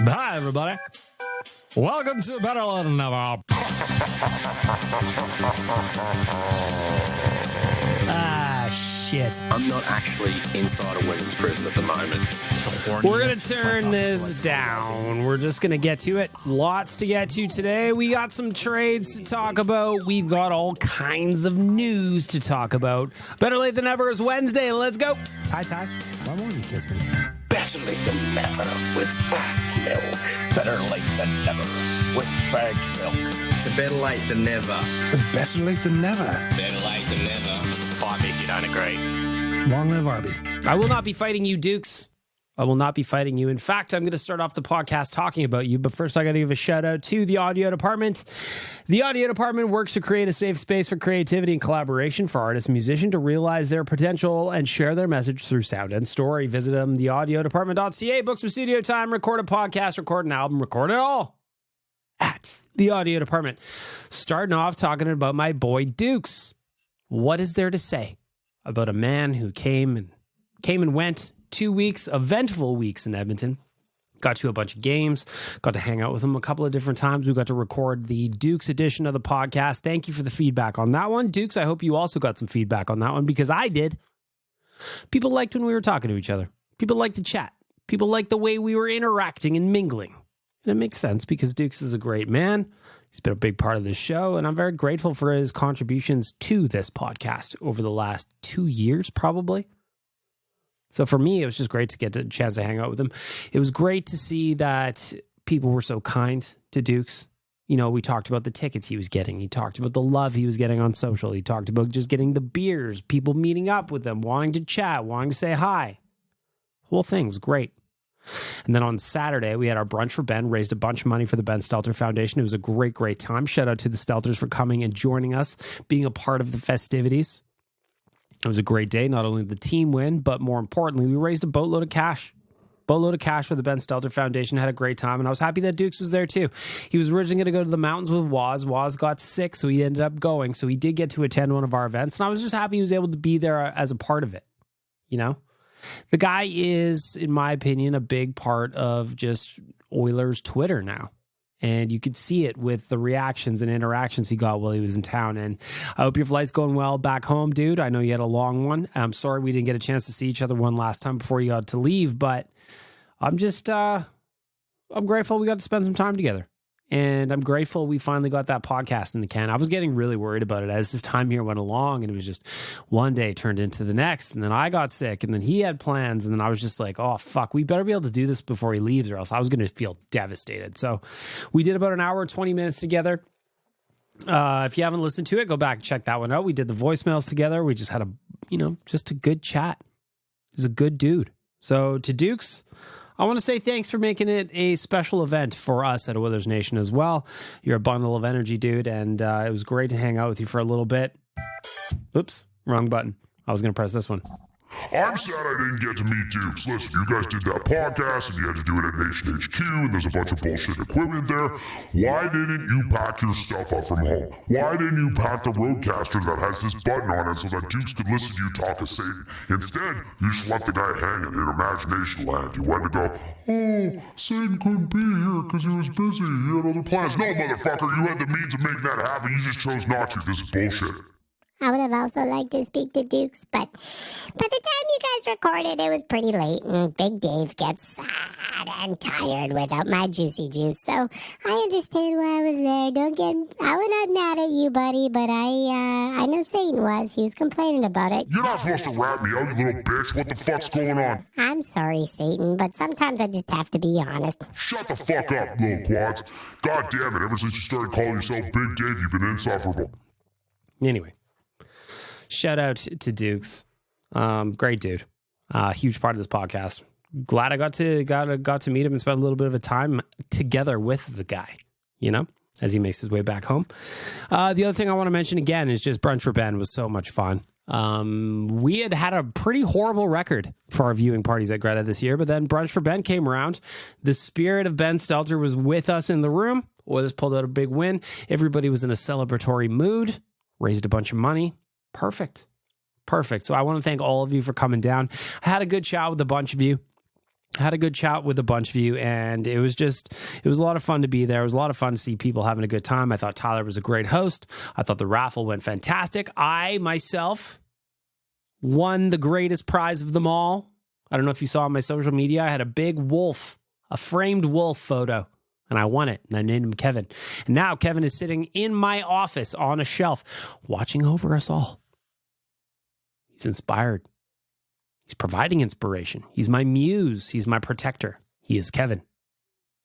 Hi, everybody. Welcome to Better Lait Than Never. Shit. I'm not actually inside a women's prison at the moment. We're going to turn this down. We're just going to get to it. Lots to get to today. We got some trades to talk about. We've got all kinds of news to talk about. Better Late Than Ever is Wednesday. Let's go. Ty, why won't you kiss me? Better late than never with bagged milk. Better late than never with bagged milk. It's better late than never. Better late than never. Better late than never. Fight me if you don't agree. Long live Arby's. I will not be fighting you, Dooks. I will not be fighting you. In fact, I'm going to start off the podcast talking about you, but first I got to give a shout out to the audio department. The audio department works to create a safe space for creativity and collaboration for artists and musicians to realize their potential and share their message through sound and story. Visit them, theaudiodepartment.ca, book some studio time, record a podcast, record an album, record it all at the audio department. Starting off talking about my boy Dooks. What is there to say about a man who came and went? 2 weeks, eventful weeks in Edmonton. Got to a bunch of games, got to hang out with him a couple of different times. We got to record the Dooks edition of the podcast. Thank you for the feedback on that one. Dooks, I hope you also got some feedback on that one because I did. People liked when we were talking to each other. People liked to chat. People liked the way we were interacting and mingling. And it makes sense because Dooks is a great man. He's been a big part of this show, and I'm very grateful for his contributions to this podcast over the last 2 years, probably. So for me, it was just great to get a chance to hang out with him. It was great to see that people were so kind to Dooks. You know, we talked about the tickets he was getting. He talked about the love he was getting on social. He talked about just getting the beers, people meeting up with him, wanting to chat, wanting to say hi. The whole thing was great. And then on Saturday, we had our brunch for Ben, raised a bunch of money for the Ben Stelter Foundation. It was a great, great time. Shout out to the Stelters for coming and joining us, being a part of the festivities. It was a great day. Not only did the team win, but more importantly, we raised a boatload of cash. Boatload of cash for the Ben Stelter Foundation. Had a great time, and I was happy that Dooks was there too. He was originally going to go to the mountains with Waz. Waz got sick, so he ended up going. So he did get to attend one of our events, and I was just happy he was able to be there as a part of it. You know? The guy is, in my opinion, a big part of just Oilers Twitter now. And you could see it with the reactions and interactions he got while he was in town. And I hope your flight's going well back home, dude. I know you had a long one. I'm sorry we didn't get a chance to see each other one last time before you got to leave. But I'm just, I'm grateful we got to spend some time together. And I'm grateful we finally got that podcast in the can. I was getting really worried about it as this time here went along. And it was just one day turned into the next. And then I got sick. And then he had plans. And then I was just like, oh, fuck, we better be able to do this before he leaves or else I was going to feel devastated. So we did about an hour and 20 minutes together. If you haven't listened to it, go back and check that one out. We did the voicemails together. We just had just a good chat. He's a good dude. So to Dooks, I want to say thanks for making it a special event for us at Oilers Nation as well. You're a bundle of energy, dude, and it was great to hang out with you for a little bit. Oops, wrong button. I was going to press this one. I'm sad I didn't get to meet Dooks. Listen, you guys did that podcast and you had to do it at Nation HQ and there's a bunch of bullshit equipment there. Why didn't you pack your stuff up from home? Why didn't you pack the Roadcaster that has this button on it so that Dooks could listen to you talk to Satan? Instead, you just left the guy hanging in imagination land. You went to go, oh, Satan couldn't be here because he was busy. He had other plans. No, motherfucker, you had the means of making that happen. You just chose not to. This is bullshit. I would have also liked to speak to Dooks, but by the time you guys recorded, it was pretty late, and Big Dave gets sad and tired without my juicy juice, so I understand why I was there. I was not mad at you, buddy, but I know Satan was. He was complaining about it. You're not supposed to rat me out, you little bitch. What the fuck's going on? I'm sorry, Satan, but sometimes I just have to be honest. Shut the fuck up, little quads. God damn it, ever since you started calling yourself Big Dave, you've been insufferable. Anyway. Shout out to Dooks. Great dude. Huge part of this podcast. Glad I got to meet him and spend a little bit of a time together with the guy, you know, as he makes his way back home. The other thing I want to mention again is just Brunch for Ben was so much fun. We had a pretty horrible record for our viewing parties at Greta this year, but then Brunch for Ben came around. The spirit of Ben Stelter was with us in the room. Oilers pulled out a big win. Everybody was in a celebratory mood, raised a bunch of money. Perfect. So I want to thank all of you for coming down. I had a good chat with a bunch of you. Had a good chat with a bunch of you, and it was a lot of fun to be there. It was a lot of fun to see people having a good time. I thought Tyler was a great host. I thought the raffle went fantastic. I, myself, won the greatest prize of them all. I don't know if you saw on my social media. I had a big wolf, a framed wolf photo, and I won it, and I named him Kevin. And now Kevin is sitting in my office on a shelf, watching over us all. He's inspired. He's providing inspiration. He's my muse. He's my protector. He is Kevin.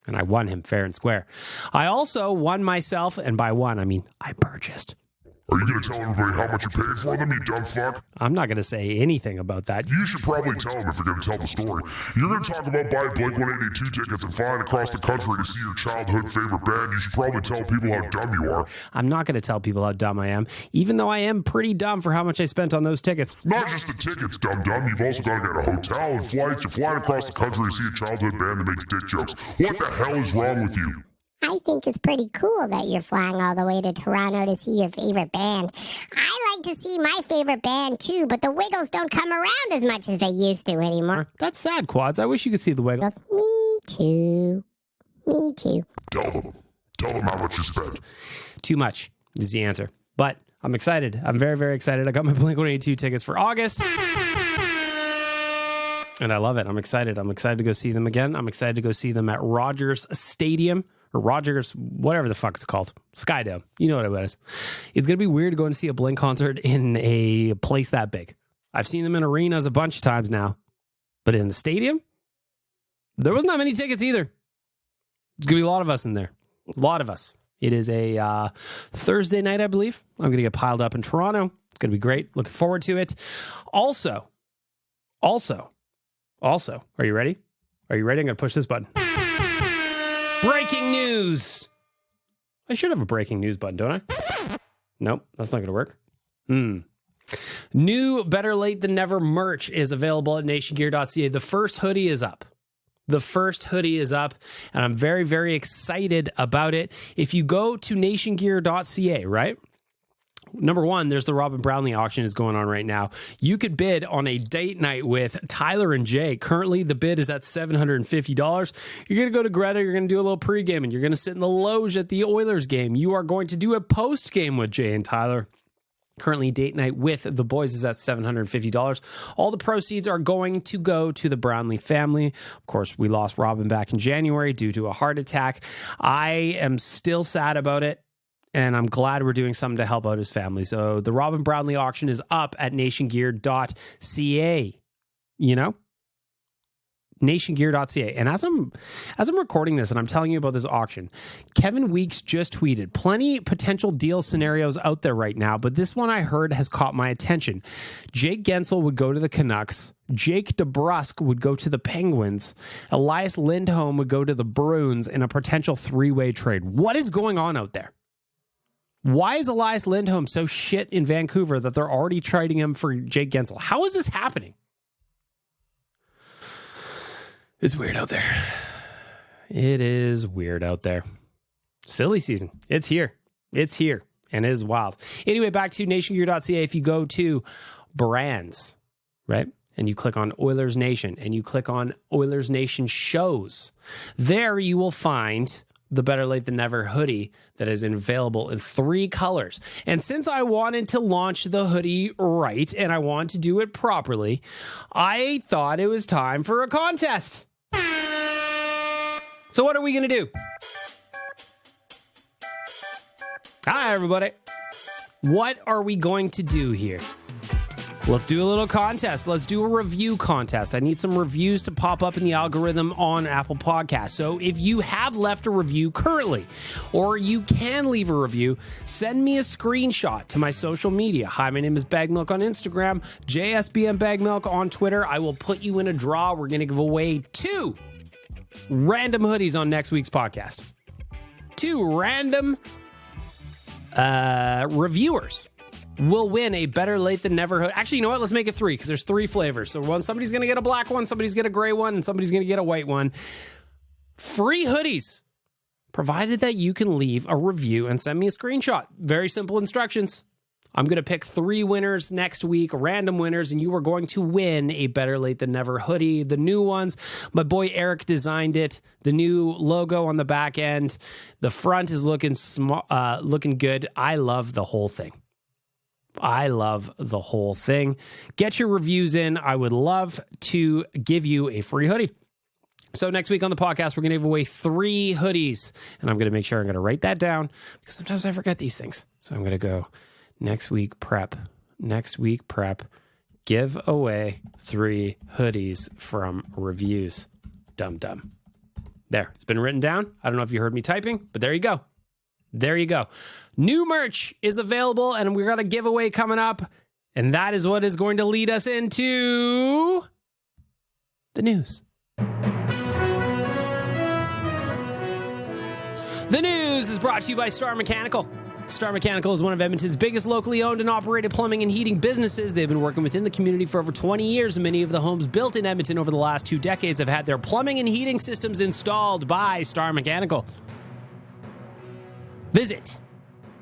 And I won him fair and square. I also won myself, and by won, I mean I purchased. Are you going to tell everybody how much you paid for them, you dumb fuck? I'm not going to say anything about that. You should probably tell them if you're going to tell the story. You're going to talk about buying Blink-182 tickets and flying across the country to see your childhood favorite band. You should probably tell people how dumb you are. I'm not going to tell people how dumb I am, even though I am pretty dumb for how much I spent on those tickets. Not just the tickets, dumb. You've also got to get a hotel and flights. You're flying across the country to see a childhood band that makes dick jokes. What the hell is wrong with you? I think it's pretty cool that you're flying all the way to Toronto to see your favorite band. I like to see my favorite band too, but the Wiggles don't come around as much as they used to anymore. That's sad, Quads. I wish you could see the Wiggles. Me too. Me too. Tell them how much you spent. Too much is the answer. But I'm excited. I'm very, very excited. I got my Blink-182 tickets for August. And I love it. I'm excited. I'm excited to go see them again. I'm excited to go see them at Rogers Stadium. Or Rogers, whatever the fuck it's called. Skydome. You know what it is. It's going to be weird going to see a Blink concert in a place that big. I've seen them in arenas a bunch of times now. But in the stadium, there wasn't that many tickets either. There's going to be a lot of us in there. A lot of us. It is a Thursday night, I believe. I'm going to get piled up in Toronto. It's going to be great. Looking forward to it. Also, are you ready? Are you ready? I'm going to push this button. Breaking news. I should have a breaking news button, don't I? Nope, that's not going to work. New Better Lait Than Never merch is available at nationgear.ca. The first hoodie is up. And I'm very, very excited about it. If you go to nationgear.ca, right? Number one, there's the Robin Brownlee auction is going on right now. You could bid on a date night with Tyler and Jay. Currently, the bid is at $750. You're going to go to Greta. You're going to do a little pregame, and you're going to sit in the loge at the Oilers game. You are going to do a post-game with Jay and Tyler. Currently, date night with the boys is at $750. All the proceeds are going to go to the Brownlee family. Of course, we lost Robin back in January due to a heart attack. I am still sad about it. And I'm glad we're doing something to help out his family. So the Robin Brownlee auction is up at nationgear.ca. You know? Nationgear.ca. And as I'm recording this and I'm telling you about this auction, Kevin Weeks just tweeted, plenty potential deal scenarios out there right now, but this one I heard has caught my attention. Jake Gensel would go to the Canucks. Jake DeBrusk would go to the Penguins. Elias Lindholm would go to the Bruins in a potential three-way trade. What is going on out there? Why is Elias Lindholm so shit in Vancouver that they're already trading him for Jake Gensel? How is this happening? It's weird out there. It is weird out there. Silly season. It's here. And it is wild. Anyway, back to nationgear.ca. If you go to brands, right? And you click on Oilers Nation and you click on Oilers Nation shows, there you will find the Better Lait Than Never hoodie that is available in 3 colors. And since I wanted to launch the hoodie right and I want to do it properly, I thought it was time for a contest. So what are we going to do? Hi, everybody. What are we going to do here? Let's do a little contest. Let's do a review contest. I need some reviews to pop up in the algorithm on Apple Podcasts. So if you have left a review currently, or you can leave a review, send me a screenshot to my social media. Hi, my name is Bagmilk on Instagram, JSBM Bagmilk on Twitter. I will put you in a draw. We're going to give away 2 random hoodies on next week's podcast. 2 random reviewers will win a Better Late Than Never hoodie. Actually, you know what? Let's make it 3 because there's 3 flavors. So somebody's going to get a black one, somebody's going to get a gray one, and somebody's going to get a white one. Free hoodies, provided that you can leave a review and send me a screenshot. Very simple instructions. I'm going to pick 3 winners next week, random winners, and you are going to win a Better Late Than Never hoodie. The new ones, my boy Eric designed it. The new logo on the back end. The front is looking good. I love the whole thing. Get your reviews in. I would love to give you a free hoodie. So next week on the podcast, we're going to give away 3 hoodies. And I'm going to make sure I'm going to write that down because sometimes I forget these things. So I'm going to go next week prep, give away 3 hoodies from reviews. Dum. There, it's been written down. I don't know if you heard me typing, but there you go. New merch is available, and we're got a giveaway coming up. And that is what is going to lead us into the news. The news is brought to you by Star Mechanical. Star Mechanical is one of Edmonton's biggest locally owned and operated plumbing and heating businesses. They've been working within the community for over 20 years, and many of the homes built in Edmonton over the last 2 decades have had their plumbing and heating systems installed by Star Mechanical. Visit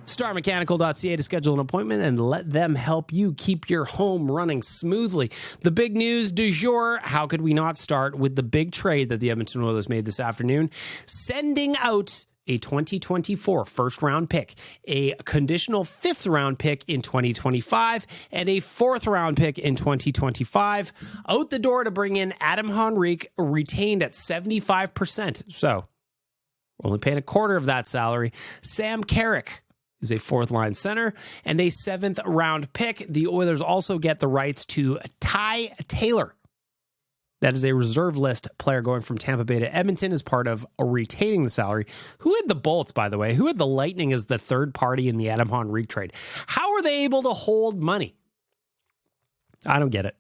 starmechanical.ca to schedule an appointment and let them help you keep your home running smoothly. The big news du jour, how could we not start with the big trade that the Edmonton Oilers made this afternoon, sending out a 2024 first-round pick, a conditional 5th-round pick in 2025, and a 4th-round pick in 2025. Out the door to bring in Adam Henrique, retained at 75%. So, we're only paying a quarter of that salary. Sam Carrick is a 4th-line center, and a 7th-round pick. The Oilers also get the rights to Ty Taylor. That is a reserve list player going from Tampa Bay to Edmonton as part of retaining the salary. Who had the Bolts, by the way? Who had the Lightning as the third party in the Adam Henrique trade? How are they able to hold money? I don't get it.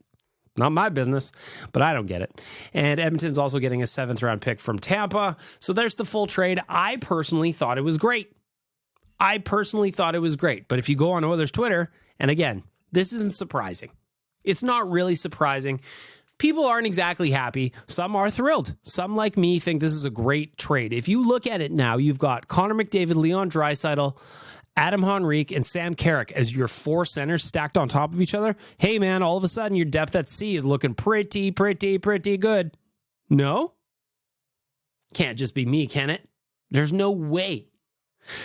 Not my business, but I don't get it. And Edmonton's also getting a 7th-round pick from Tampa. So there's the full trade. I personally thought it was great. But if you go on Oilers Twitter, and again, this isn't surprising. It's not really surprising. People aren't exactly happy. Some are thrilled. Some, like me, think this is a great trade. If you look at it now, you've got Connor McDavid, Leon Draisaitl, Adam Henrique, and Sam Carrick as your 4 centers stacked on top of each other. Hey, man, all of a sudden your depth at C is looking pretty good. No? Can't just be me, can it? There's no way.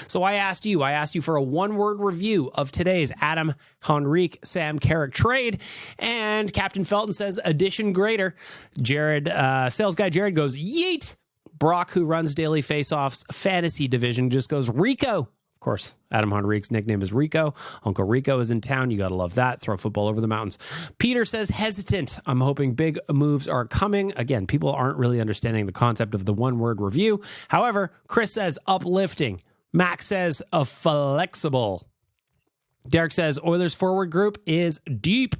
So I asked you for a 1-word review of today's Adam Henrique Sam Carrick trade, and Captain Felton says addition greater. Sales guy Jared goes yeet. Brock, who runs Daily Faceoff's fantasy division, just goes Rico. Of course, Adam Henrique's nickname is Rico. Uncle Rico is in town. You got to love that. Throw football over the mountains. Peter says hesitant. I'm hoping big moves are coming. Again, people aren't really understanding the concept of the 1-word review. However, Chris says uplifting. Max says a flexible. Derek says Oilers forward group is deep.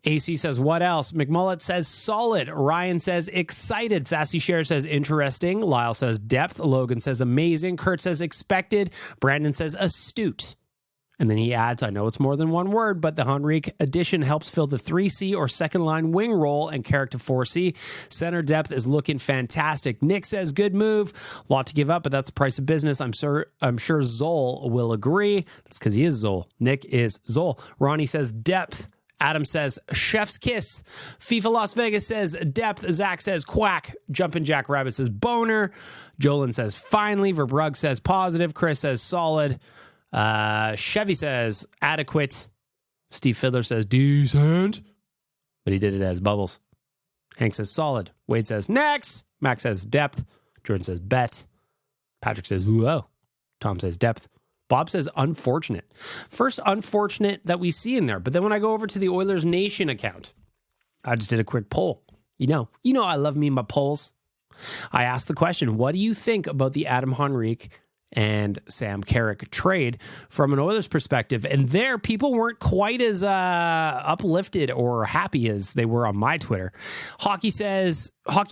AC says what else? McMullet says solid. Ryan says excited. Sassy Share says interesting. Lyle says depth. Logan says amazing. Kurt says expected. Brandon says astute. And then he adds, I know it's more than 1 word, but the Henrique addition helps fill the 3C or second-line wing role and Carrick to 4C. Center depth is looking fantastic. Nick says, good move. A lot to give up, but that's the price of business. I'm sure Zoll will agree. That's because he is Zoll. Nick is Zoll. Ronnie says, depth. Adam says, chef's kiss. FIFA Las Vegas says, depth. Zach says, quack. Jumpin' Jack Rabbit says, boner. Jolin says, finally. Verbrugge says, positive. Chris says, solid. Chevy says adequate. Steve Fiddler says decent, but he did it as bubbles. Hank says solid. Wade says next. Max says depth. Jordan says bet. Patrick says whoa. Tom says depth. Bob says unfortunate. First unfortunate that we see in there. But then when I go over to the Oilers Nation account, I just did a quick poll. You know I love me my polls. I asked the question, what do you think about the Adam Henrique and Sam Carrick trade from an Oilers perspective? And there, people weren't quite as uplifted or happy as they were on my Twitter. Hockey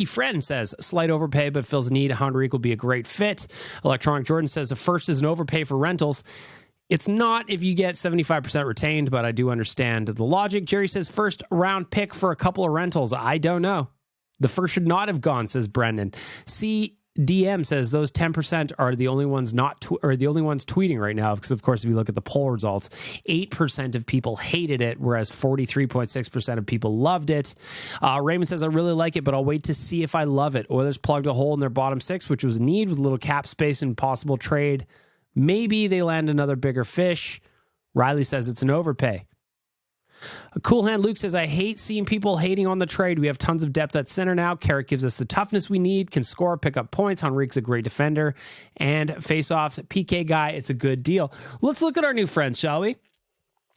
Friend says, slight overpay, but fills the need. Henrique will be a great fit. Electronic Jordan says, the first is an overpay for rentals. It's not if you get 75% retained, but I do understand the logic. Jerry says, first round pick for a couple of rentals. I don't know. The first should not have gone, says Brendan. DM says those 10% are the only ones the only ones tweeting right now, because of course if you look at the poll results, 8% of people hated it, whereas 43.6% of people loved it. Raymond says I really like it, but I'll wait to see if I love it. Oilers plugged a hole in their bottom six, which was a need with a little cap space and possible trade. Maybe they land another bigger fish. Riley says it's an overpay. A Cool Hand Luke says, I hate seeing people hating on the trade. We have tons of depth at center now. Carrick gives us the toughness we need, can score, pick up points. Henrique's a great defender. And face-offs, PK guy, it's a good deal. Let's look at our new friends, shall we?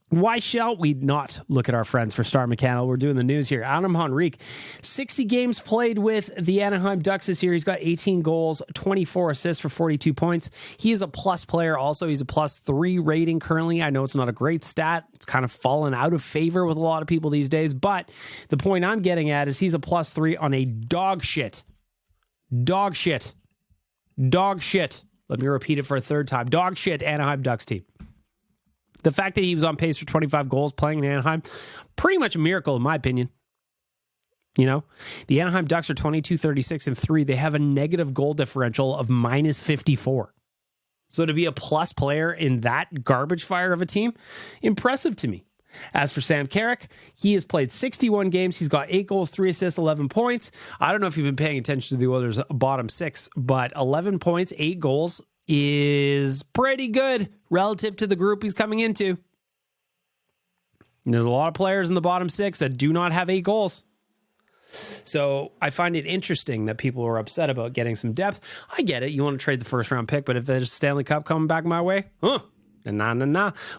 Why shall we not look at our friends for Star Mechanical? We're doing the news here. Adam Henrique, 60 games played with the Anaheim Ducks this year. He's got 18 goals, 24 assists for 42 points. He is a plus player also. He's a +3 rating currently. I know it's not a great stat. It's kind of fallen out of favor with a lot of people these days. But the point I'm getting at is he's a +3 on a dog shit. Let me repeat it for a third time. Dog shit Anaheim Ducks team. The fact that he was on pace for 25 goals playing in Anaheim, pretty much a miracle in my opinion. You know, the Anaheim Ducks are 22-36-3. They have a negative goal differential of -54. So to be a plus player in that garbage fire of a team, impressive to me. As for Sam Carrick, he has played 61 games. He's got 8 goals, 3 assists, 11 points. I don't know if you've been paying attention to the Oilers' bottom six, but 11 points, 8 goals is pretty good relative to the group he's coming into. And there's a lot of players in the bottom six that do not have 8 goals. So I find it interesting that people are upset about getting some depth. I get it. You want to trade the first round pick, but if there's a Stanley Cup coming back my way, nah.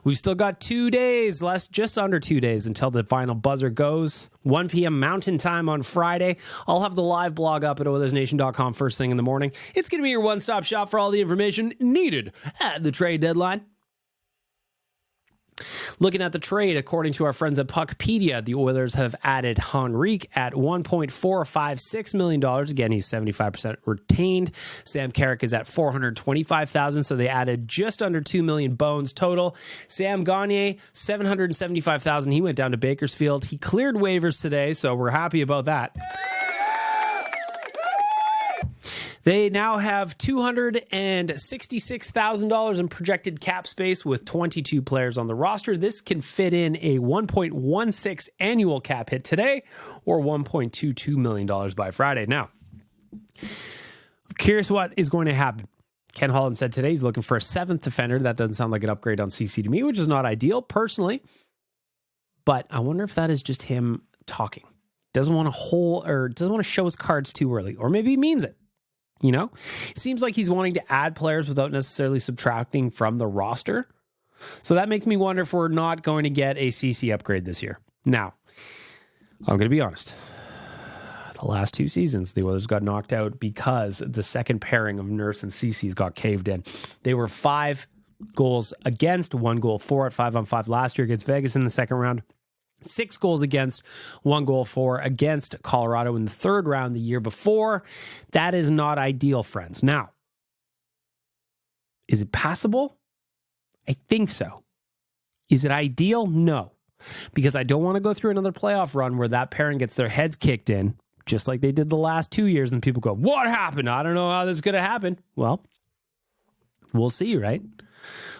We've still got 2 days, just under 2 days until the final buzzer goes. 1 p.m. Mountain Time on Friday. I'll have the live blog up at OilersNation.com first thing in the morning. It's going to be your one-stop shop for all the information needed at the trade deadline. Looking at the trade, according to our friends at Puckpedia, the Oilers have added Henrique at $1.456 million. Again, he's 75% retained. Sam Carrick is at $425,000, so they added just under $2 million bones total. Sam Gagner, $775,000. He went down to Bakersfield. He cleared waivers today, so we're happy about that. They now have $266,000 in projected cap space with 22 players on the roster. This can fit in a 1.16 annual cap hit today or $1.22 million by Friday. Now, I'm curious what is going to happen. Ken Holland said today he's looking for a 7th defender. That doesn't sound like an upgrade on CC to me, which is not ideal personally. But I wonder if that is just him talking. Doesn't want to show his cards too early, or maybe he means it. You know, it seems like he's wanting to add players without necessarily subtracting from the roster. So that makes me wonder if we're not going to get a CC upgrade this year. Now, I'm going to be honest. The last 2 seasons, the Oilers got knocked out because the second pairing of Nurse and CC's got caved in. They were 5 goals against, 1 goal for at 5-on-5 last year against Vegas in the second round. 6 goals against, 1 goal for against Colorado in the third round the year before. That is not ideal, friends. Now, is it passable? I think so. Is it ideal? No. Because I don't want to go through another playoff run where that pairing gets their heads kicked in, just like they did the last 2 years, and people go, what happened? I don't know how this is going to happen. Well, we'll see, right?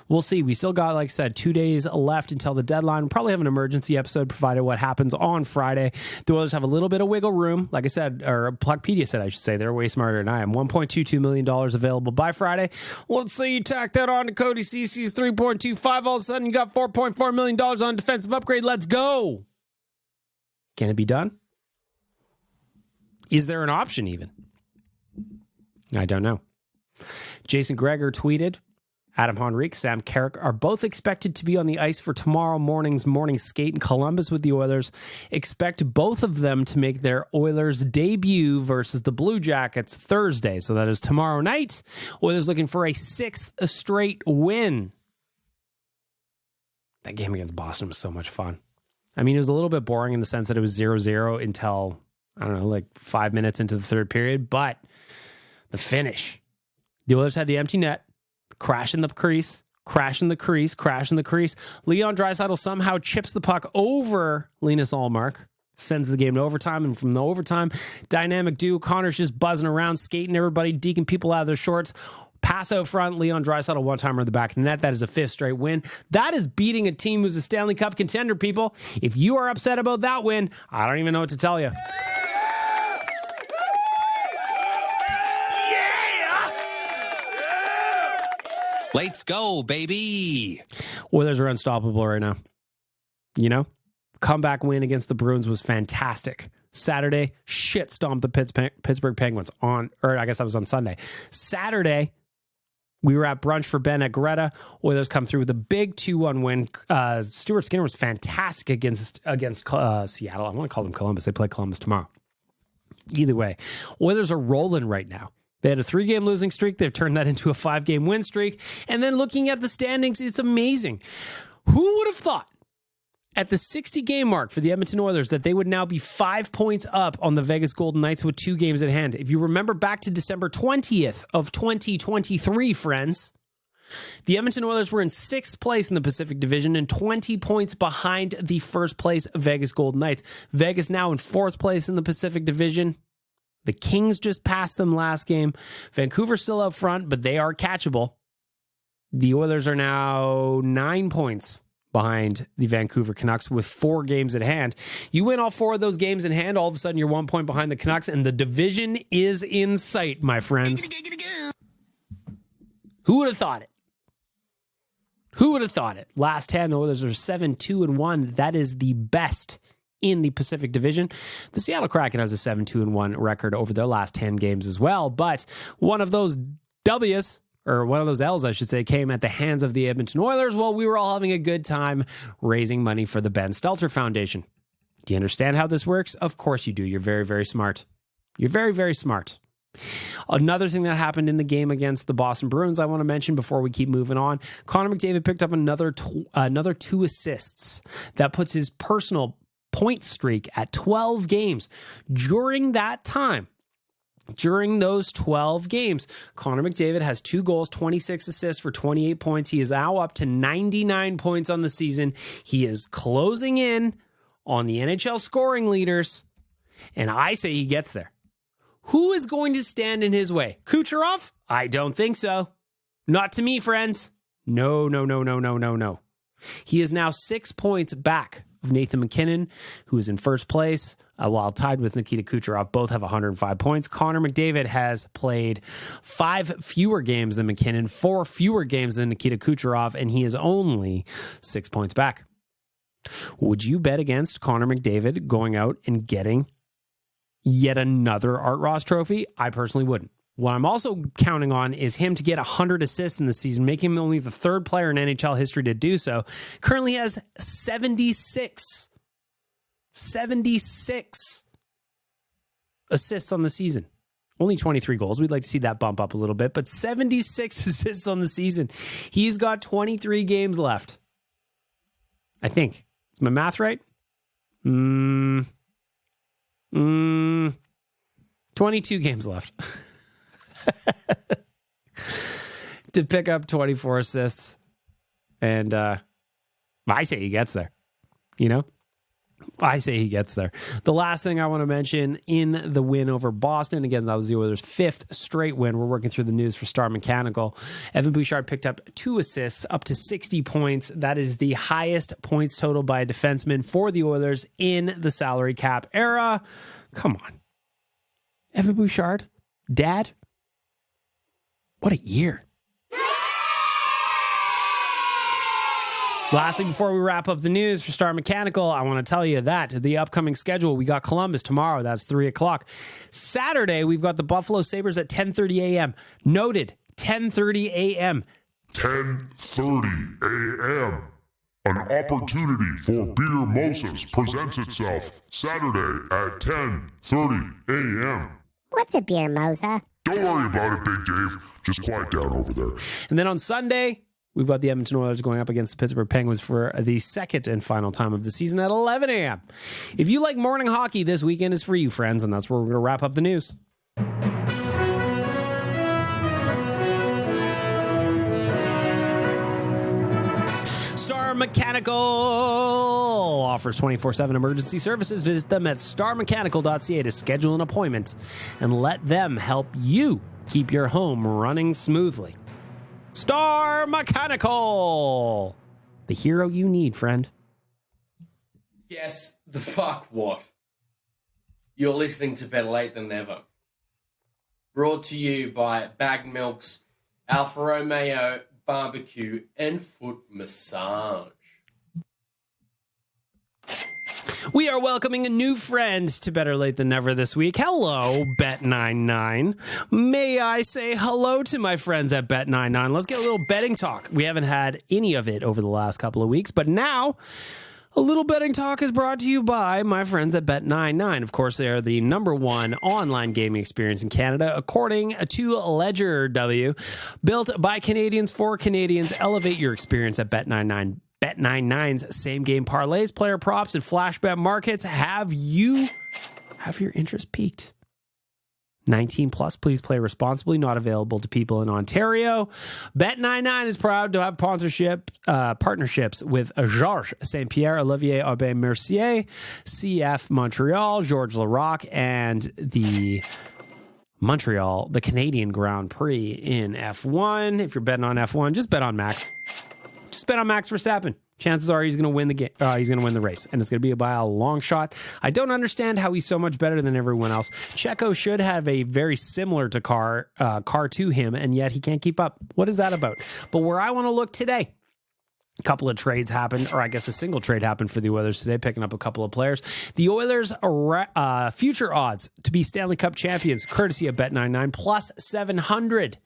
We'll see. We still got, like I said, 2 days left until the deadline. We'll probably have an emergency episode provided what happens on Friday. The Oilers have a little bit of wiggle room. Like I said, or Puckpedia said, I should say, they're way smarter than I am. $1.22 million available by Friday. Let's say you tack that on to Cody Cece's 3.25. All of a sudden, you got $4.4 million on defensive upgrade. Let's go. Can it be done? Is there an option even? I don't know. Jason Greger tweeted, Adam Henrique, Sam Carrick are both expected to be on the ice for tomorrow morning's morning skate in Columbus with the Oilers. Expect both of them to make their Oilers debut versus the Blue Jackets Thursday. So that is tomorrow night. Oilers looking for a 6th straight win. That game against Boston was so much fun. I mean, it was a little bit boring in the sense that it was 0-0 until, I don't know, like 5 minutes into the third period. But the finish, the Oilers had the empty net. Crash in the crease. Leon Draisaitl somehow chips the puck over Linus Ullmark. sends the game to overtime, and from the overtime, dynamic duo, Connor's just buzzing around, skating everybody, deking people out of their shorts. Pass out front, Leon Draisaitl one-timer in the back of the net. That is a 5th straight win. That is beating a team who's a Stanley Cup contender, people. If you are upset about that win, I don't even know what to tell you. Let's go, baby. Oilers are unstoppable right now. You know? Comeback win against the Bruins was fantastic. Saturday, shit stomped the Pittsburgh Penguins I guess that was on Sunday. Saturday, we were at brunch for Ben at Greta. Oilers come through with a big 2-1 win. Stuart Skinner was fantastic against Seattle. I want to call them Columbus. They play Columbus tomorrow. Either way, Oilers are rolling right now. They had a 3-game losing streak. They've turned that into a 5-game win streak. And then looking at the standings, it's amazing. Who would have thought at the 60-game mark for the Edmonton Oilers that they would now be 5 points up on the Vegas Golden Knights with 2 games at hand? If you remember back to December 20th of 2023, friends, the Edmonton Oilers were in 6th place in the Pacific Division and 20 points behind the first place Vegas Golden Knights. Vegas now in 4th place in the Pacific Division. The Kings just passed them last game. Vancouver's still out front, but they are catchable. The Oilers are now 9 points behind the Vancouver Canucks with 4 games at hand. You win all 4 of those games in hand, all of a sudden you're 1 point behind the Canucks, and the division is in sight, my friends. Who would have thought it? Who would have thought it? Last 10, the Oilers are 7-2-1. That is the best in the Pacific Division. The Seattle Kraken has a 7-2-1 record over their last 10 games as well, but one of those W's, or one of those L's, I should say, came at the hands of the Edmonton Oilers while we were all having a good time raising money for the Ben Stelter Foundation. Do you understand how this works? Of course you do. You're very, very smart. You're very, very smart. Another thing that happened in the game against the Boston Bruins I want to mention before we keep moving on. Connor McDavid picked up another 2 assists. That puts his personal point streak at 12 games. During that time, during those 12 games, Connor McDavid has 2 goals, 26 assists for 28 points. He is now up to 99 points on the season. He is closing in on the NHL scoring leaders, and I say he gets there. Who is going to stand in his way? Kucherov? I don't think so. Not to me, friends. No. He is now 6 points back of Nathan MacKinnon, who is in first place, while tied with Nikita Kucherov. Both have 105 points. Connor McDavid has played 5 fewer games than McKinnon, 4 fewer games than Nikita Kucherov, and he is only 6 points back. Would you bet against Connor McDavid going out and getting yet another Art Ross trophy? I personally wouldn't. What I'm also counting on is him to get 100 assists in the season, making him only the 3rd player in NHL history to do so. Currently has 76 assists on the season. Only 23 goals. We'd like to see that bump up a little bit, but 76 assists on the season. He's got 23 games left. I think. Is my math right? 22 games left. To pick up 24 assists. And I say he gets there. You know? I say he gets there. The last thing I want to mention in the win over Boston, again, that was the Oilers' 5th straight win. We're working through the news for Star Mechanical. Evan Bouchard picked up 2 assists, up to 60 points. That is the highest points total by a defenseman for the Oilers in the salary cap era. Come on. Evan Bouchard, Dad, what a year. Lastly, before we wrap up the news for Star Mechanical, I want to tell you that the upcoming schedule, we got Columbus tomorrow. That's 3 o'clock. Saturday, we've got the Buffalo Sabres at 10:30 a.m. Noted, 10:30 a.m. 10:30 a.m. An opportunity for beer mimosas presents itself Saturday at 10:30 a.m. What's a beer mosa? Don't worry about it, Big Dave. Just quiet down over there. And then on Sunday, we've got the Edmonton Oilers going up against the Pittsburgh Penguins for the second and final time of the season at 11 a.m. If you like morning hockey, this weekend is for you, friends, and that's where we're going to wrap up the news. Mechanical offers 24/7 emergency services. Visit them at starmechanical.ca to schedule an appointment and let them help you keep your home running smoothly. Star Mechanical, the hero you need, friend. Guess the fuck what? You're listening to Better Late Than Never. Brought to you by Bagged Milk's Alfa Romeo Barbecue and Foot Massage. We are welcoming a new friend to Better Late Than Never this week. Hello, Bet99. May I say hello to my friends at Bet99? Let's get a little betting talk. We haven't had any of it over the last couple of weeks, but now a little betting talk is brought to you by my friends at Bet99. Of course, they are the #1 online gaming experience in Canada, according to Ledger W. Built by Canadians for Canadians, elevate your experience at Bet99. Bet99's same game parlays, player props, and flash bet markets. Have your interest piqued? 19 plus, please play responsibly. Not available to people in Ontario. Bet99 is proud to have partnerships with Georges St. Pierre, Olivier Aubin-Mercier, CF Montreal, Georges Larac, and the Canadian Grand Prix in F1. If you're betting on F1, just bet on Max. Just bet on Max Verstappen. Chances are he's going to win the game. He's going to win the race, and it's going to be by a long shot. I don't understand how he's so much better than everyone else. Checo should have a very similar to car to him, and yet he can't keep up. What is that about? But where I want to look today, a couple of trades happened, or I guess a single trade happened for the Oilers today, picking up a couple of players. The Oilers' future odds to be Stanley Cup champions, courtesy of Bet99, plus 700.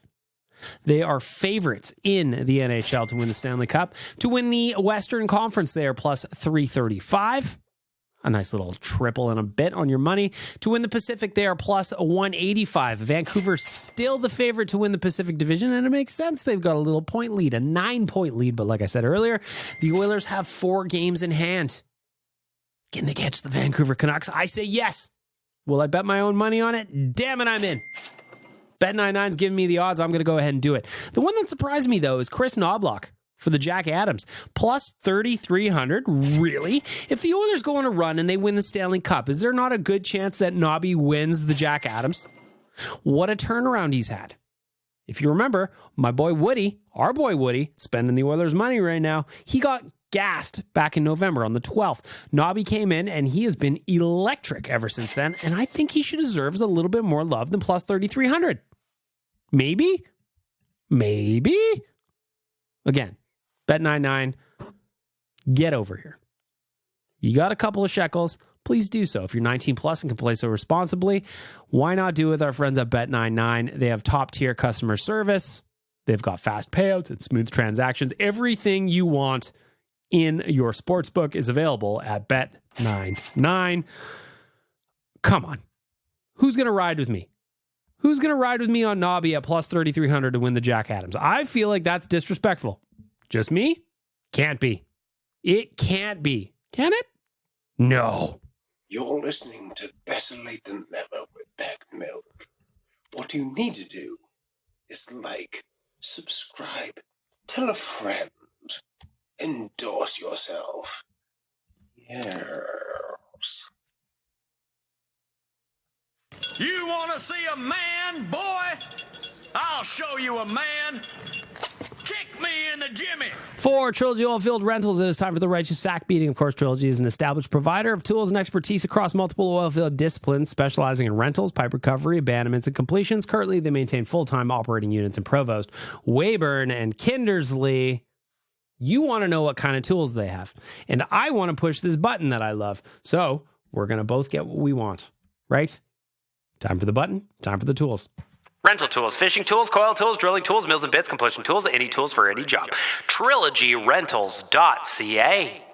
They are favorites in the NHL to win the Stanley Cup. To win the Western Conference, they are plus 335. A nice little triple and a bit on your money. To win the Pacific, they are plus 185. Vancouver's still the favorite to win the Pacific Division, and it makes sense. They've got a little point lead, a 9-point lead. But like I said earlier, the Oilers have 4 games in hand. Can they catch the Vancouver Canucks? I say yes. Will I bet my own money on it? Damn it, I'm in. Bet99's giving me the odds. I'm going to go ahead and do it. The one that surprised me, though, is Chris Knobloch for the Jack Adams. Plus 3,300. Really? If the Oilers go on a run and they win the Stanley Cup, is there not a good chance that Nobby wins the Jack Adams? What a turnaround he's had. If you remember, my boy Woody, our boy Woody, spending the Oilers' money right now, he got gassed back in November on the 12th. Nobby came in and he has been electric ever since then, and I think he deserves a little bit more love than plus 3,300. Maybe? Again, Bet99, get over here. You got a couple of shekels, please do so. If you're 19 plus and can play so responsibly, why not do it with our friends at Bet99? They have top tier customer service. They've got fast payouts and smooth transactions. Everything you want in your sportsbook is available at Bet99. Come on. Who's going to ride with me? Who's going to ride with me on Nobby at plus 3,300 to win the Jack Adams? I feel like that's disrespectful. Just me? Can't be. It can't be. Can it? No. You're listening to Better Late Than Never with Bagged Milk. What you need to do is like, subscribe, tell a friend, endorse yourself. Yes. You want to see a man, boy? I'll show you a man. Kick me in the jimmy. For Trilogy Oilfield Rentals, it is time for the righteous sack beating. Of course, Trilogy is an established provider of tools and expertise across multiple oilfield disciplines, specializing in rentals, pipe recovery, abandonments, and completions. Currently, they maintain full-time operating units in Provost, Weyburn, and Kindersley. You want to know what kind of tools they have. And I want to push this button that I love. So we're going to both get what we want, right? Time for the button, time for the tools. Rental tools, fishing tools, coil tools, drilling tools, mills and bits, completion tools, any tools for any job. TrilogyRentals.ca.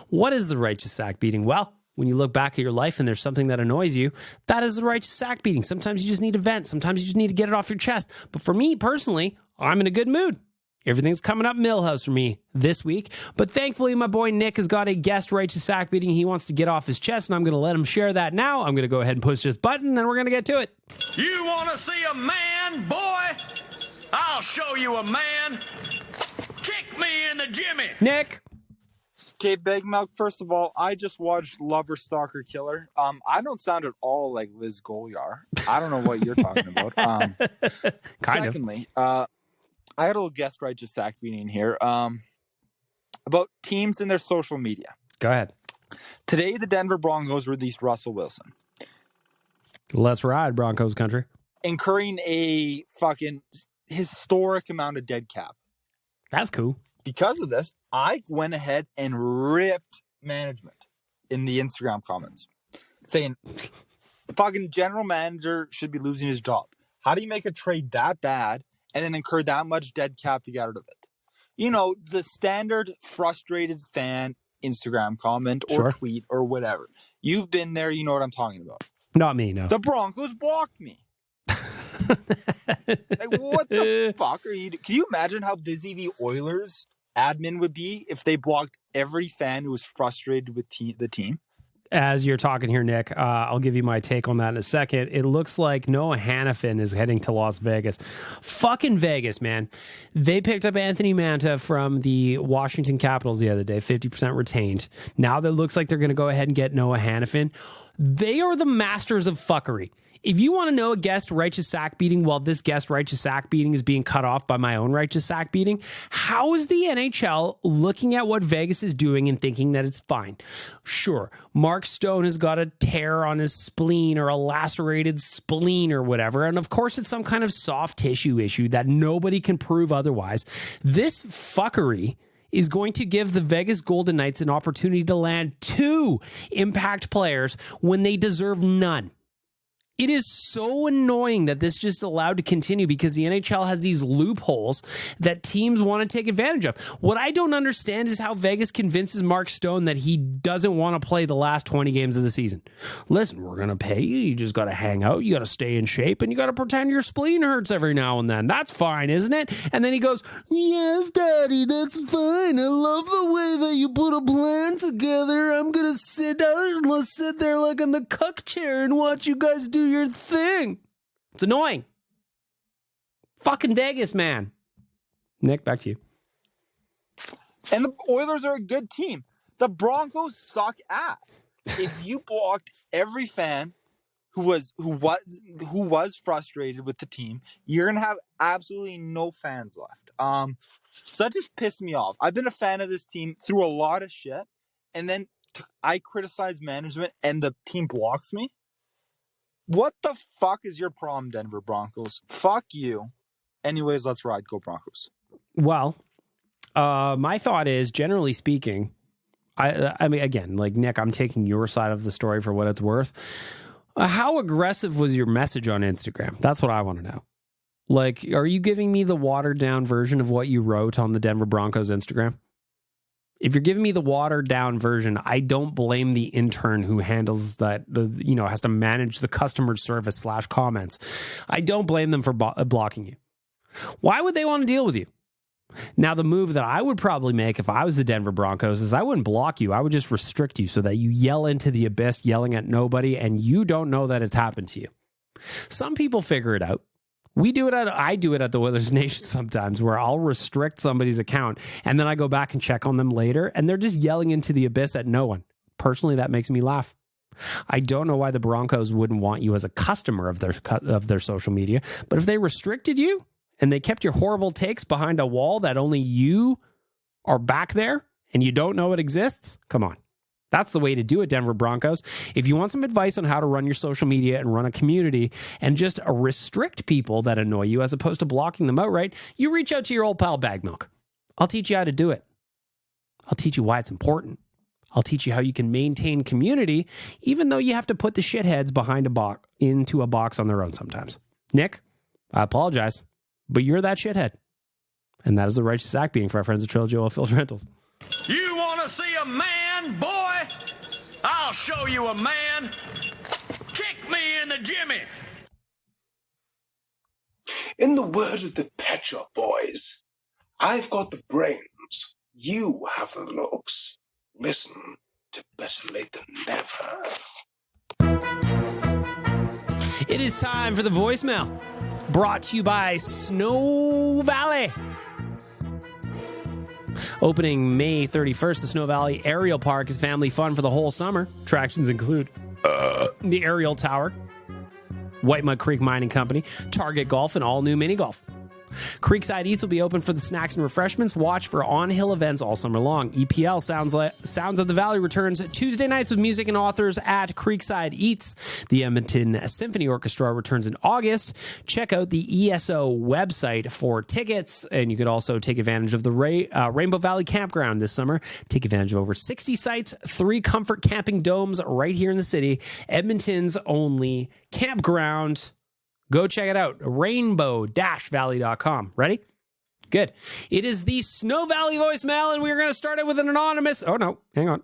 What is the righteous sack beating? Well, when you look back at your life and there's something that annoys you, that is the righteous sack beating. Sometimes you just need to vent. Sometimes you just need to get it off your chest. But for me personally, I'm in a good mood. Everything's coming up Millhouse for me this week. But thankfully, my boy Nick has got a guest righteous sack beating he wants to get off his chest, and I'm going to let him share that now. I'm going to go ahead and push this button, and then we're going to get to it. You want to see a man, boy? I'll show you a man. Kick Kick me in the Jimmy. Nick. Okay, Big Milk, first of all, I just watched Lover, Stalker, Killer. I don't sound at all like Liz Golyar. I don't know what you're talking about. Secondly, I had a little guest righteous sack meeting here about teams and their social media. Go ahead. Today, the Denver Broncos released Russell Wilson, Let's ride, Broncos country. incurring a fucking historic amount of dead cap. That's cool. Because of this, I went ahead and ripped management in the Instagram comments, saying the fucking general manager should be losing his job. How do you make a trade that bad and then incur that much dead cap to get out of it? You know, the standard frustrated fan Instagram comment or tweet or whatever. You've been there, you know what I'm talking about. Not me, no. The Broncos blocked me. Like, what the fuck are you? Can you imagine how busy the Oilers admin would be if they blocked every fan who was frustrated with the team? As you're talking here, Nick, I'll give you my take on that in a second. It looks like Noah Hannafin is heading to Las Vegas. Fucking Vegas, man. They picked up Anthony Manta from the Washington Capitals the other day, 50% retained. Now that looks like they're going to go ahead and get Noah Hannafin. They are the masters of fuckery. If you want to know a guest righteous sack beating while this guest righteous sack beating is being cut off by my own righteous sack beating, how is the NHL looking at what Vegas is doing and thinking that it's fine? Sure, Mark Stone has got a tear on his spleen or a lacerated spleen or whatever, and of course it's some kind of soft tissue issue that nobody can prove otherwise. This fuckery is going to give the Vegas Golden Knights an opportunity to land 2 impact players when they deserve none. It is so annoying that this just allowed to continue because the NHL has these loopholes that teams want to take advantage of. What I don't understand is how Vegas convinces Mark Stone that he doesn't want to play the last 20 games of the season. Listen, we're going to pay you. You just got to hang out. You got to stay in shape and you got to pretend your spleen hurts every now and then. That's fine, isn't it? And then he goes, yes, Daddy, that's fine. I love the way that you put a plan together. I'm going to sit there like in the cuck chair and watch you guys do your thing. It's annoying. Fucking Vegas, man. Nick, back to you. And the Oilers are a good team. The Broncos suck ass. If you blocked every fan who was frustrated with the team, you're gonna have absolutely no fans left. So that just pissed me off. I've been a fan of this team through a lot of shit, and then I criticize management and the team blocks me. What the fuck is your problem, Denver Broncos? Fuck you. Anyways, let's ride. Go Broncos. Well, my thought is, generally speaking, I mean, again, like Nick, I'm taking your side of the story for what it's worth. How aggressive was your message on Instagram? That's what I want to know. Like, are you giving me the watered down version of what you wrote on the Denver Broncos Instagram? If you're giving me the watered down version, I don't blame the intern who handles that, has to manage the customer service / comments. I don't blame them for blocking you. Why would they want to deal with you? Now, the move that I would probably make if I was the Denver Broncos is I wouldn't block you. I would just restrict you so that you yell into the abyss, yelling at nobody, and you don't know that it's happened to you. Some people figure it out. I do it at the Oilers Nation sometimes, where I'll restrict somebody's account and then I go back and check on them later and they're just yelling into the abyss at no one. Personally, that makes me laugh. I don't know why the Broncos wouldn't want you as a customer of their social media, but if they restricted you and they kept your horrible takes behind a wall that only you are back there and you don't know it exists, come on. That's the way to do it, Denver Broncos. If you want some advice on how to run your social media and run a community and just restrict people that annoy you as opposed to blocking them outright, you reach out to your old pal Bag Milk. I'll teach you how to do it. I'll teach you why it's important. I'll teach you how you can maintain community even though you have to put the shitheads behind into a box on their own sometimes. Nick, I apologize, but you're that shithead. And that is the righteous act being for our friends at Trilogy Oil Field Rentals. You want to see a man, boy? I'll show you a man. Kick me in the Jimmy. In the word of the Pet Shop Boys, I've got the brains, you have the looks. Listen to Better Lait Than Never. It is time for the voicemail, brought to you by Snow Valley. Opening May 31st, the Snow Valley Aerial Park is family fun for the whole summer. Attractions include the Aerial Tower, White Mud Creek Mining Company, Target Golf, and all new mini golf. Creekside Eats will be open for the snacks and refreshments. Watch for on-hill events all summer long. EPL Sounds of the Valley returns Tuesday nights with music and authors at Creekside Eats. The Edmonton Symphony Orchestra returns in August. Check out the ESO website for tickets, and you could also take advantage of the Rainbow Valley Campground this summer. Take advantage of over 60 sites, 3 comfort camping domes right here in the city. Edmonton's only campground. Go check it out, rainbow-valley.com. Ready? Good. It is the Snow Valley voicemail, and we're going to start it with an anonymous. Oh, no. Hang on.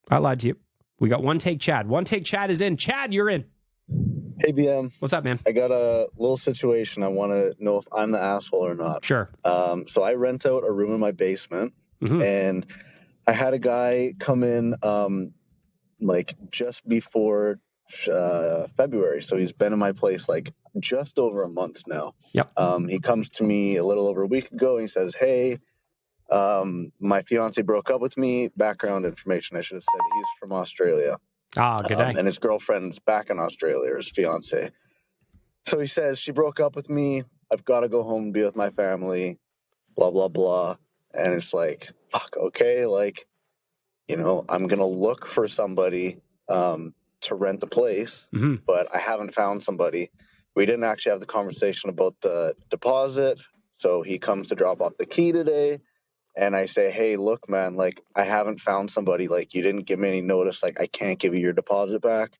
I lied to you. We got One Take Chad. One Take Chad is in. Chad, you're in. Hey, BM. What's up, man? I got a little situation. I want to know if I'm the asshole or not. Sure. So I rent out a room in my basement, and I had a guy come in like just before February. So he's been in my place like just over a month now. Yep. He comes to me a little over a week ago and he says, hey, my fiance broke up with me. Background information. I should have said he's from Australia. Ah, good day. And his girlfriend's back in Australia, his fiance. So he says, she broke up with me. I've got to go home and be with my family, blah, blah, blah. And it's like, fuck, okay. Like, you know, I'm going to look for somebody to rent the place, but I haven't found somebody. We didn't actually have the conversation about the deposit. So he comes to drop off the key today. And I say, hey, look, man, like, I haven't found somebody. Like, you didn't give me any notice. Like, I can't give you your deposit back.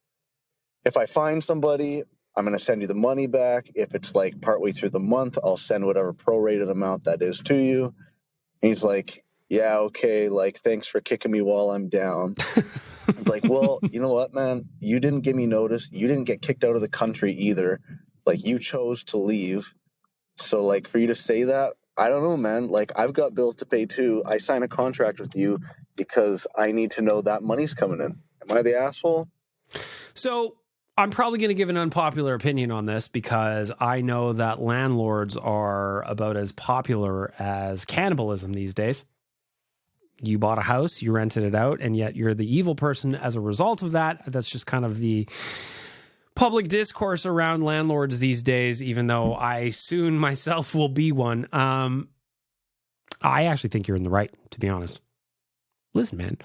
If I find somebody, I'm going to send you the money back. If it's like partway through the month, I'll send whatever prorated amount that is to you. And he's like, yeah, okay. Like, thanks for kicking me while I'm down. It's like, well, you know what, man? You didn't give me notice. You didn't get kicked out of the country either. Like, you chose to leave. So, like, for you to say that, I don't know, man. Like, I've got bills to pay too. I sign a contract with you because I need to know that money's coming in. Am I the asshole? So I'm probably going to give an unpopular opinion on this because I know that landlords are about as popular as cannibalism these days. You bought a house, you rented it out, and yet you're the evil person as a result of that. That's just kind of the public discourse around landlords these days, even though I soon myself will be one. I actually think you're in the right, to be honest. Listen, man,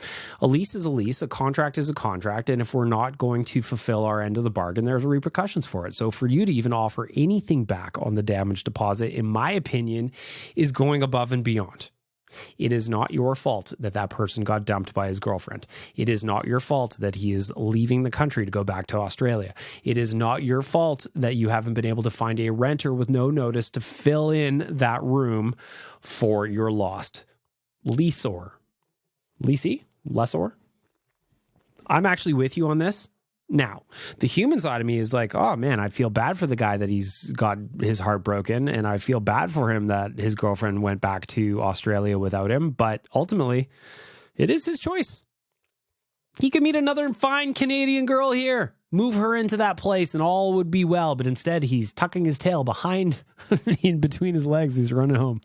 a lease is a lease, a contract is a contract, and if we're not going to fulfill our end of the bargain, there's repercussions for it. So for you to even offer anything back on the damage deposit, in my opinion, is going above and beyond. It is not your fault that that person got dumped by his girlfriend. It is not your fault that he is leaving the country to go back to Australia. It is not your fault that you haven't been able to find a renter with no notice to fill in that room for your lost leaseor. Leasee? Lessor? I'm actually with you on this. Now, the human side of me is like, oh man, I feel bad for the guy that he's got his heart broken, and I feel bad for him that his girlfriend went back to Australia without him, but ultimately, it is his choice. He could meet another fine Canadian girl here, move her into that place, and all would be well, but instead he's tucking his tail behind, in between his legs, he's running home.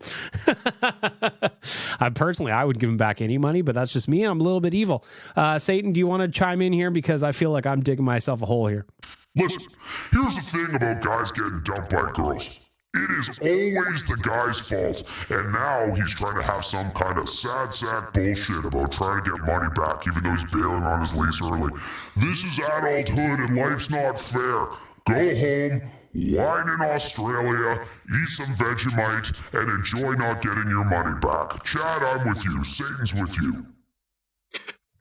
I would give him back any money, but that's just me, and I'm a little bit evil. Satan, do you want to chime in here? Because I feel like I'm digging myself a hole here. Listen, here's the thing about guys getting dumped by girls. It is always the guy's fault, and now he's trying to have some kind of sad sack bullshit about trying to get money back, even though he's bailing on his lease early. This is adulthood, and life's not fair. Go home, whine in Australia, eat some Vegemite, and enjoy not getting your money back. Chad, I'm with you. Satan's with you.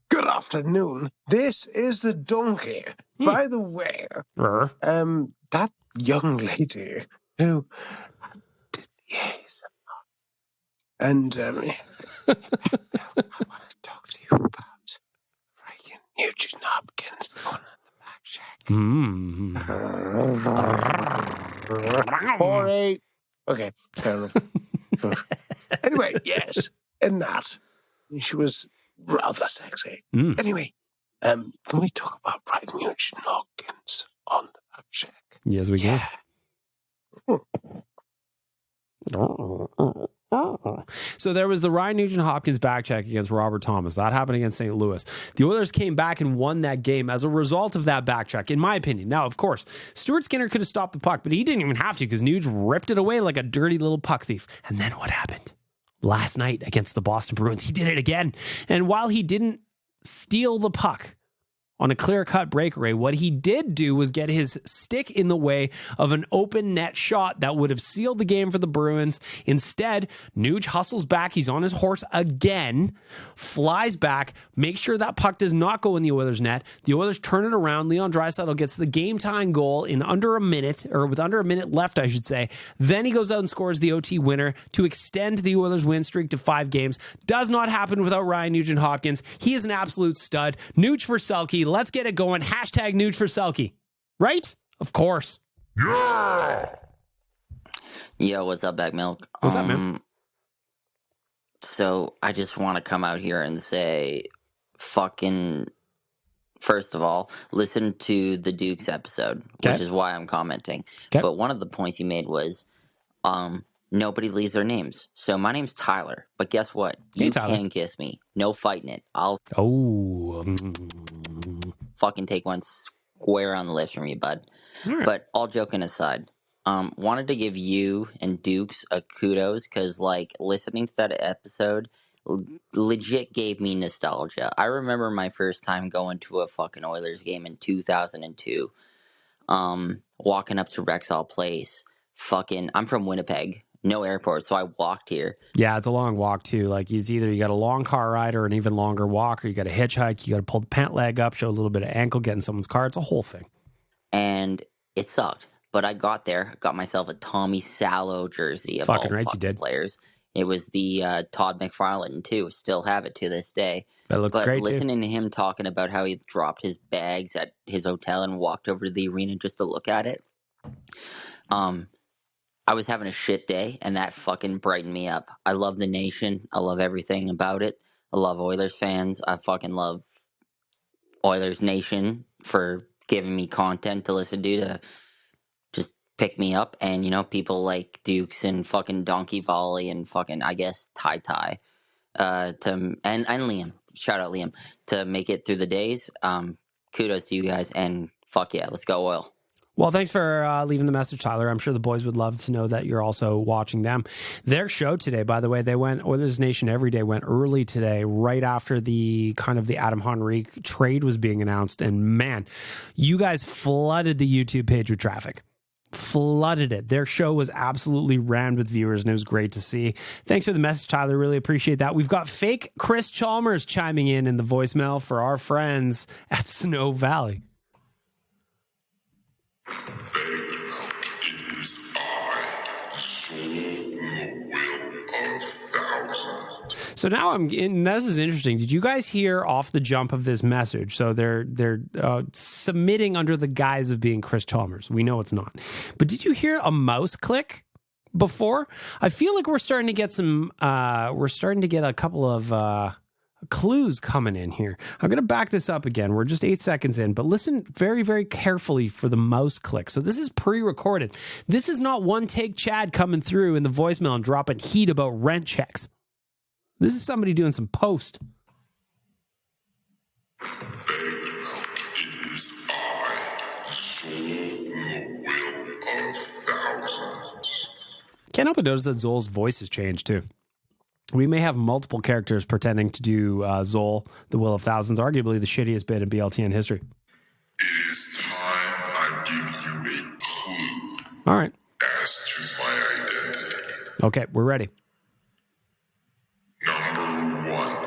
Good afternoon. This is the donkey. By the way, that young lady who did yes, and I want to talk to you about freaking Nugent Hopkins, the one at the back shack. 4-8. Okay, fair enough. Anyway, yes, in that she was rather sexy. Anyway, can we talk about Brian Nugent Hopkins on the back shack? Yes, we can. Oh. So there was the Ryan Nugent-Hopkins back check against Robert Thomas. That happened against St. Louis. The Oilers came back and won that game as a result of that back check, in my opinion. Now, of course, Stuart Skinner could have stopped the puck, but he didn't even have to because Nuge ripped it away like a dirty little puck thief. And then what happened? Last night against the Boston Bruins, he did it again. And while he didn't steal the puck on a clear-cut breakaway, what he did do was get his stick in the way of an open net shot that would have sealed the game for the Bruins. Instead, Nuge hustles back. He's on his horse again, flies back, makes sure that puck does not go in the Oilers' net. The Oilers turn it around. Leon Draisaitl gets the game-tying goal in under a minute, or with under a minute left, I should say. Then he goes out and scores the OT winner to extend the Oilers' win streak to 5 games. Does not happen without Ryan Nugent-Hopkins. He is an absolute stud. Nuge for Selke. Let's get it going. Hashtag Nuge for Selke. Right? Of course. Yeah! Yo, what's up, Back Milk? What's up, man? So I just want to come out here and say, fucking, first of all, listen to the Dooks episode, which is why I'm commenting. But one of the points you made was, nobody leaves their names. So my name's Tyler, but guess what? You can kiss me. No fighting it. I'll fucking take one square on the lips from you, bud. Right. But all joking aside, wanted to give you and Dukes a kudos because, like, listening to that episode legit gave me nostalgia. I remember my first time going to a fucking Oilers game in 2002, walking up to Rexall Place. I'm from Winnipeg. No airport, so I walked here. Yeah, it's a long walk too. Like, it's either you got a long car ride or an even longer walk, or you got to hitchhike, you got to pull the pant leg up, show a little bit of ankle, get in someone's car. It's a whole thing. And it sucked. But I got there, got myself a Tommy Salo jersey of Fucking all rights you did. Players. It was the Todd McFarlane too. Still have it to this day. That looks great too. Listening to him talking about how he dropped his bags at his hotel and walked over to the arena just to look at it. I was having a shit day, and that fucking brightened me up. I love the nation. I love everything about it. I love Oilers fans. I fucking love Oilers Nation for giving me content to listen to just pick me up. And, you know, people like Dukes and fucking Donkey Volley and fucking, I guess, Tai and Liam. Shout out Liam to make it through the days. Kudos to you guys, and fuck yeah, let's go Oil. Well, thanks for leaving the message, Tyler. I'm sure the boys would love to know that you're also watching them. Their show today, by the way, they went, Oilers Nation Every Day went early today, right after the Adam Henrique trade was being announced. And man, you guys flooded the YouTube page with traffic. Flooded it. Their show was absolutely rammed with viewers, and it was great to see. Thanks for the message, Tyler. Really appreciate that. We've got fake Chris Chalmers chiming in the voicemail for our friends at Snow Valley. It is I, soul the will of thousands. So now this is interesting. Did you guys hear off the jump of this message? So they're submitting under the guise of being Chris Chalmers. We know it's not. But did you hear a mouse click before? I feel like we're starting to get a couple of clues coming in here. I'm going to back this up again. We're just 8 seconds in, but listen very, very carefully for the mouse click. So this is pre-recorded. This is not one take Chad coming through in the voicemail and dropping heat about rent checks. This is somebody doing some post. It is I, soul the will of thousands. Can't help but notice that Zol's voice has changed too. We may have multiple characters pretending to do Zol, the Will of Thousands, arguably the shittiest bit in BLTN history. It is time I give you a clue. All right. As to my identity. Okay, we're ready. Number 1.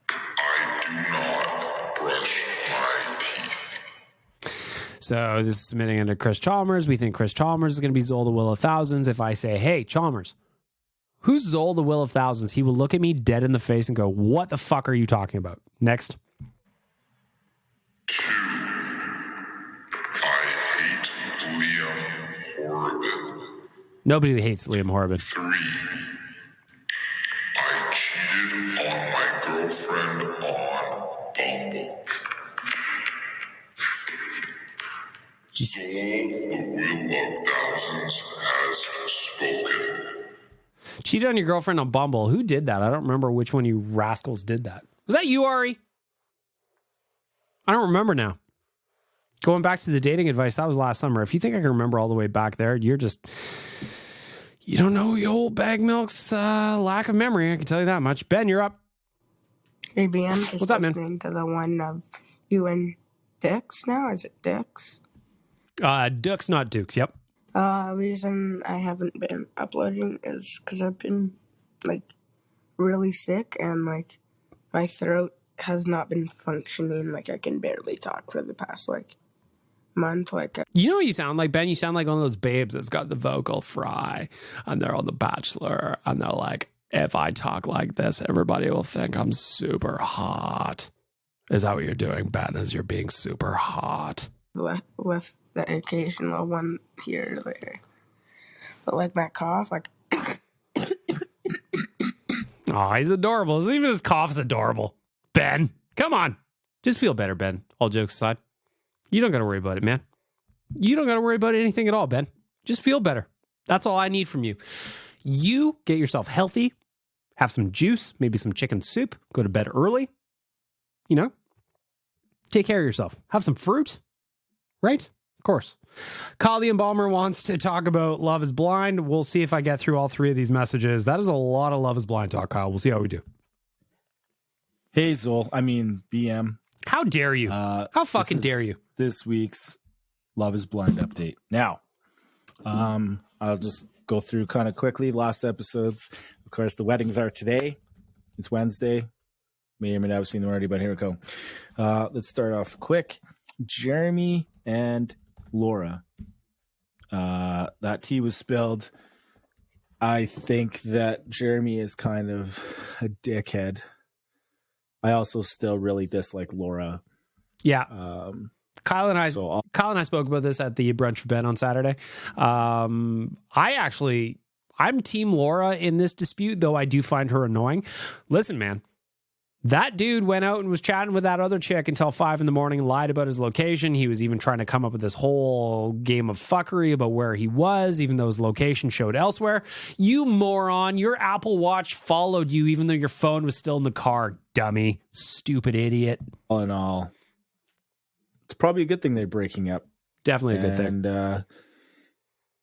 I do not brush my teeth. So this is submitting under Chris Chalmers. We think Chris Chalmers is going to be Zol, the Will of Thousands. If I say, hey, Chalmers, who's Zol, the Will of Thousands? He will look at me dead in the face and go, what the fuck are you talking about? Next. 2. I hate Liam Horriban. Nobody hates Liam Horriban. 3. I cheated on my girlfriend on Bumble. Zol, the Will of Thousands, has spoken. Cheated on your girlfriend on Bumble. Who did that? I don't remember which one you rascals did that. Was that you, Ari? I don't remember now. Going back to the dating advice, that was last summer. If you think I can remember all the way back there, you don't know your old bag milk's lack of memory. I can tell you that much. Ben, you're up. Hey, Ben. Just What's up, man? listening to the one of you and Dooks now. Is it Dooks? Dooks, not Dukes. Yep. Reason I haven't been uploading is because I've been, like, really sick and, like, my throat has not been functioning. Like, I can barely talk for the past, like, month. Like, You know what you sound like, Ben? You sound like one of those babes that's got the vocal fry and they're on The Bachelor and they're like, if I talk like this, everybody will think I'm super hot. Is that what you're doing, Ben? Is you're being super hot? with the occasional one here or there. But, like, that cough, like... Oh, he's adorable. Even his cough's adorable. Ben, come on. Just feel better, Ben. All jokes aside. You don't got to worry about it, man. You don't got to worry about anything at all, Ben. Just feel better. That's all I need from you. You get yourself healthy, have some juice, maybe some chicken soup, go to bed early. You know, take care of yourself. Have some fruit, right? Of course. Kyle the Embalmer wants to talk about Love is Blind. We'll see if I get through all three of these messages. That is a lot of Love is Blind talk, Kyle. We'll see how we do. Hey, BM. How dare you? How fucking dare you? This week's Love is Blind update. Now, I'll just go through kind of quickly. Last episodes, of course, the weddings are today. It's Wednesday. May or may not have seen them already, but here we go. Let's start off quick. Jeremy and Laura. That tea was spilled. I think that Jeremy is kind of a dickhead. I also still really dislike Laura. Yeah. Kyle and I spoke about this at the Brunch with Ben on Saturday. I'm Team Laura in this dispute, though I do find her annoying. Listen, man, that dude went out and was chatting with that other chick until 5 a.m, lied about his location. He was even trying to come up with this whole game of fuckery about where he was, even though his location showed elsewhere. You moron, your Apple Watch followed you even though your phone was still in the car, dummy. Stupid idiot. All in all, it's probably a good thing they're breaking up. Definitely a good thing. And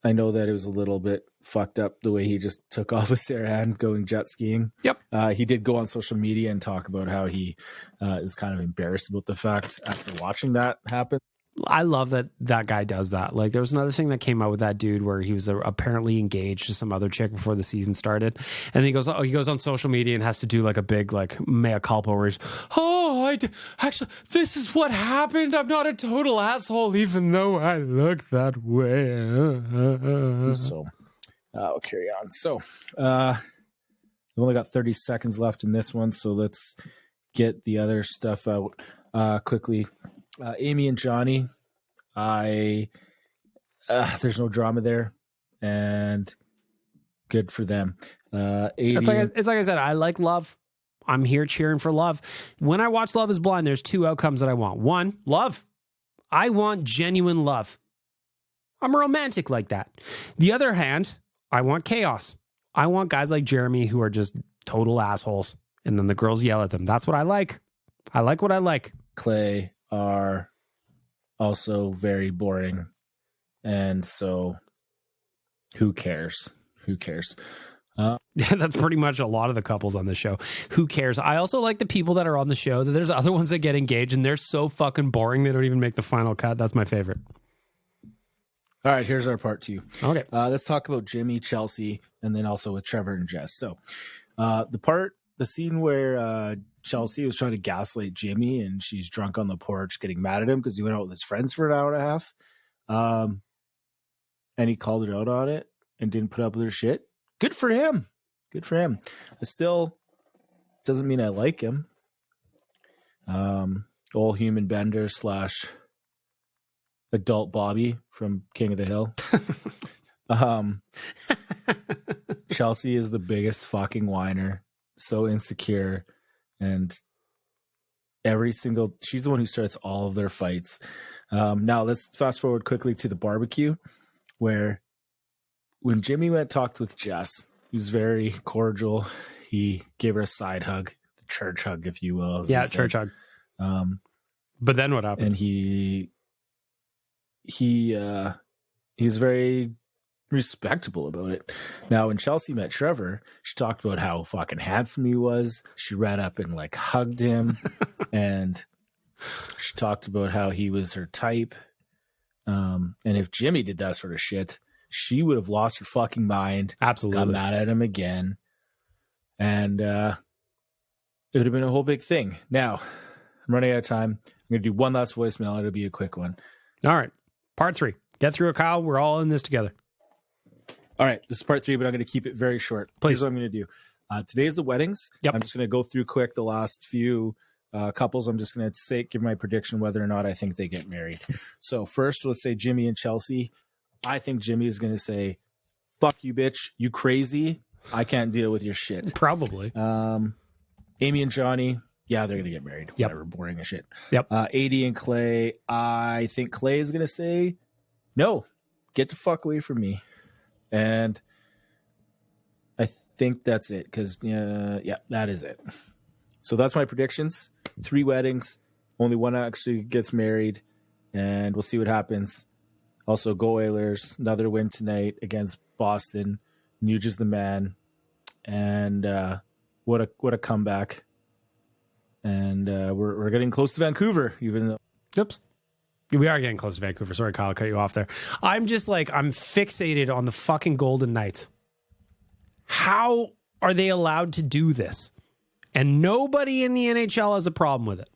I know that it was a little bit fucked up the way he just took off with Sarah Ann going jet skiing. Yep. He did go on social media and talk about how he is kind of embarrassed about the fact after watching that happen. I love that guy does that. Like, there was another thing that came out with that dude where he was apparently engaged to some other chick before the season started, and he goes on social media and has to do like a big like mea culpa where he's, actually this is what happened. I'm not a total asshole, even though I look that way. So I'll carry on. So I've only got 30 seconds left in this one, so let's get the other stuff out quickly. Amy and Johnny, there's no drama there, and good for them. It's like I said, I like love. I'm here cheering for love. When I watch Love is Blind, there's two outcomes that I want. One, love. I want genuine love. I'm romantic like that. The other hand, I want chaos. I want guys like Jeremy who are just total assholes, and then the girls yell at them. That's what I like. I like what I like. Clay are also very boring, and so who cares? That's pretty much a lot of the couples on the show. Who cares? I also like the people that are on the show. That there's other ones that get engaged and they're so fucking boring they don't even make the final cut. That's my favorite. All right, here's our part 2. Okay. Let's talk about Jimmy, Chelsea, and then also with Trevor and Jess. So the scene where Chelsea was trying to gaslight Jimmy and she's drunk on the porch getting mad at him because he went out with his friends for an hour and a half. And he called her out on it and didn't put up with her shit. Good for him. It still doesn't mean I like him. Old human bender / adult Bobby from King of the Hill. Chelsea is the biggest fucking whiner. So insecure, and she's the one who starts all of their fights. Now let's fast forward quickly to the barbecue, where when Jimmy talked with Jess, He was very cordial. He gave her a side hug, the church hug, if you will. Yeah, church hug. But then what happened? And he's very respectable about it. Now, when Chelsea met Trevor, she talked about how fucking handsome he was. She ran up and like hugged him, and she talked about how he was her type. And if Jimmy did that sort of shit, she would have lost her fucking mind. Absolutely. Got mad at him again. And it would have been a whole big thing. Now, I'm running out of time. I'm going to do one last voicemail. It'll be a quick one. All right. Part 3. Get through it, Kyle. We're all in this together. All right. This is part 3, but I'm going to keep it very short. Please. Here's what I'm going to do. Today is the weddings. Yep. I'm just going to go through quick the last few couples. I'm just going to give my prediction whether or not I think they get married. So first, let's say Jimmy and Chelsea. I think Jimmy is going to say, fuck you, bitch. You crazy. I can't deal with your shit. Probably. Amy and Johnny. Yeah, they're going to get married. Yep. Whatever, boring as shit. Yep. AD and Clay. I think Clay is going to say, no, get the fuck away from me. And I think that's it because, yeah, that is it. So that's my predictions. 3 weddings. Only one actually gets married. And we'll see what happens. Also, go Oilers. Another win tonight against Boston. Nuge is the man. And what a comeback. And we're getting close to Vancouver, even though. Oops. We are getting close to Vancouver. Sorry, Kyle, I cut you off there. I'm fixated on the fucking Golden Knights. How are they allowed to do this? And nobody in the NHL has a problem with it.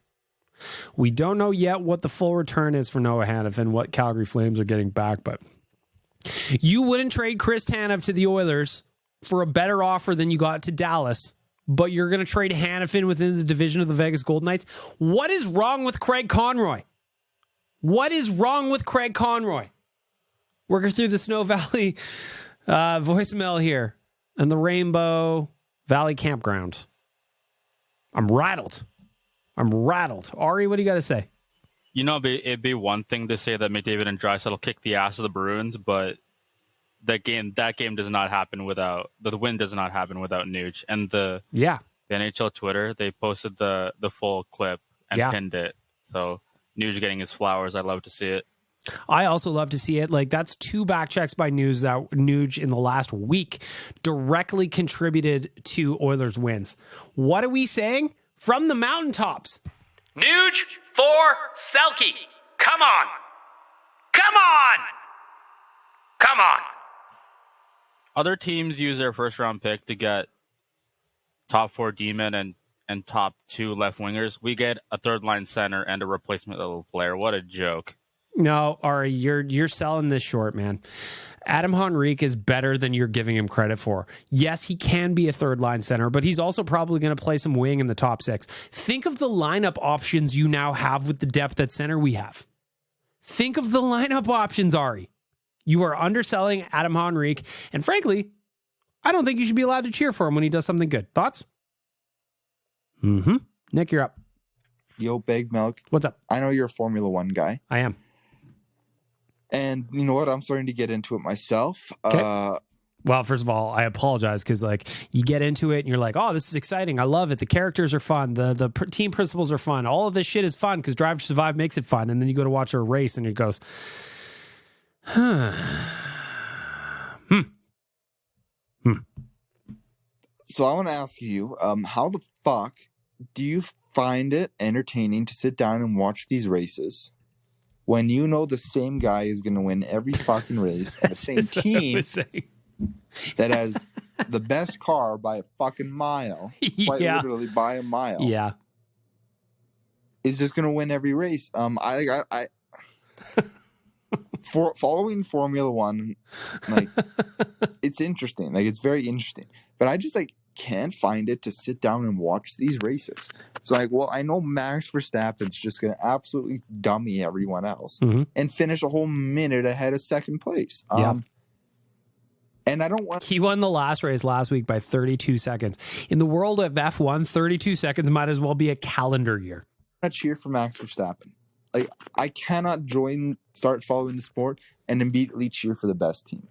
We don't know yet what the full return is for Noah Hanifin, what Calgary Flames are getting back, but you wouldn't trade Chris Tanev to the Oilers for a better offer than you got to Dallas, but you're going to trade Hanifin within the division of the Vegas Golden Knights. What is wrong with Craig Conroy? What is wrong with Craig Conroy? Working through the Snow Valley voicemail here and the Rainbow Valley Campground. I'm rattled. Ari, what do you got to say? You know, it'd be one thing to say that McDavid and Draisaitl kick the ass of the Bruins, but that game does not happen without the win. Does not happen without Nuge. And the NHL Twitter, they posted the full clip and pinned it. So Nuge getting his flowers. I love to see it. I also love to see it. Like, that's 2 back checks by Nuge in the last week directly contributed to Oilers wins. What are we saying? From the mountaintops. Nuge for Selke. Come on. Come on. Come on. Other teams use their first round pick to get top 4 D-men and top 2 left wingers. We get a third line center and a replacement level player. What a joke. No, Ari, you're selling this short, man. Adam Henrique is better than you're giving him credit for. Yes, he can be a third line center, but he's also probably going to play some wing in the top 6. Think of the lineup options you now have with the depth at center we have. Think of the lineup options, Ari. You are underselling Adam Henrique, and frankly, I don't think you should be allowed to cheer for him when he does something good. Thoughts? Nick, you're up. Yo, Big Milk. What's up? I know you're a Formula One guy. I am. And you know what? I'm starting to get into it myself. Okay. Well, first of all, I apologize because you get into it and you're like, oh, this is exciting. I love it. The characters are fun. The team principles are fun. All of this shit is fun because Drive to Survive makes it fun. And then you go to watch a race and it goes, So I want to ask you, how the fuck do you find it entertaining to sit down and watch these races when you know the same guy is going to win every fucking race and the same team that has the best car by a fucking mile, quite literally by a mile, is just going to win every race? For following Formula One, it's interesting. It's very interesting, but I just can't find it to sit down and watch these races. It's well, I know Max Verstappen's just going to absolutely dummy everyone else and finish a whole minute ahead of second place. And I don't want. He won the last race last week by 32 seconds. In the world of F1, 32 seconds might as well be a calendar year. I cheer for Max Verstappen. I cannot start following the sport and immediately cheer for the best team.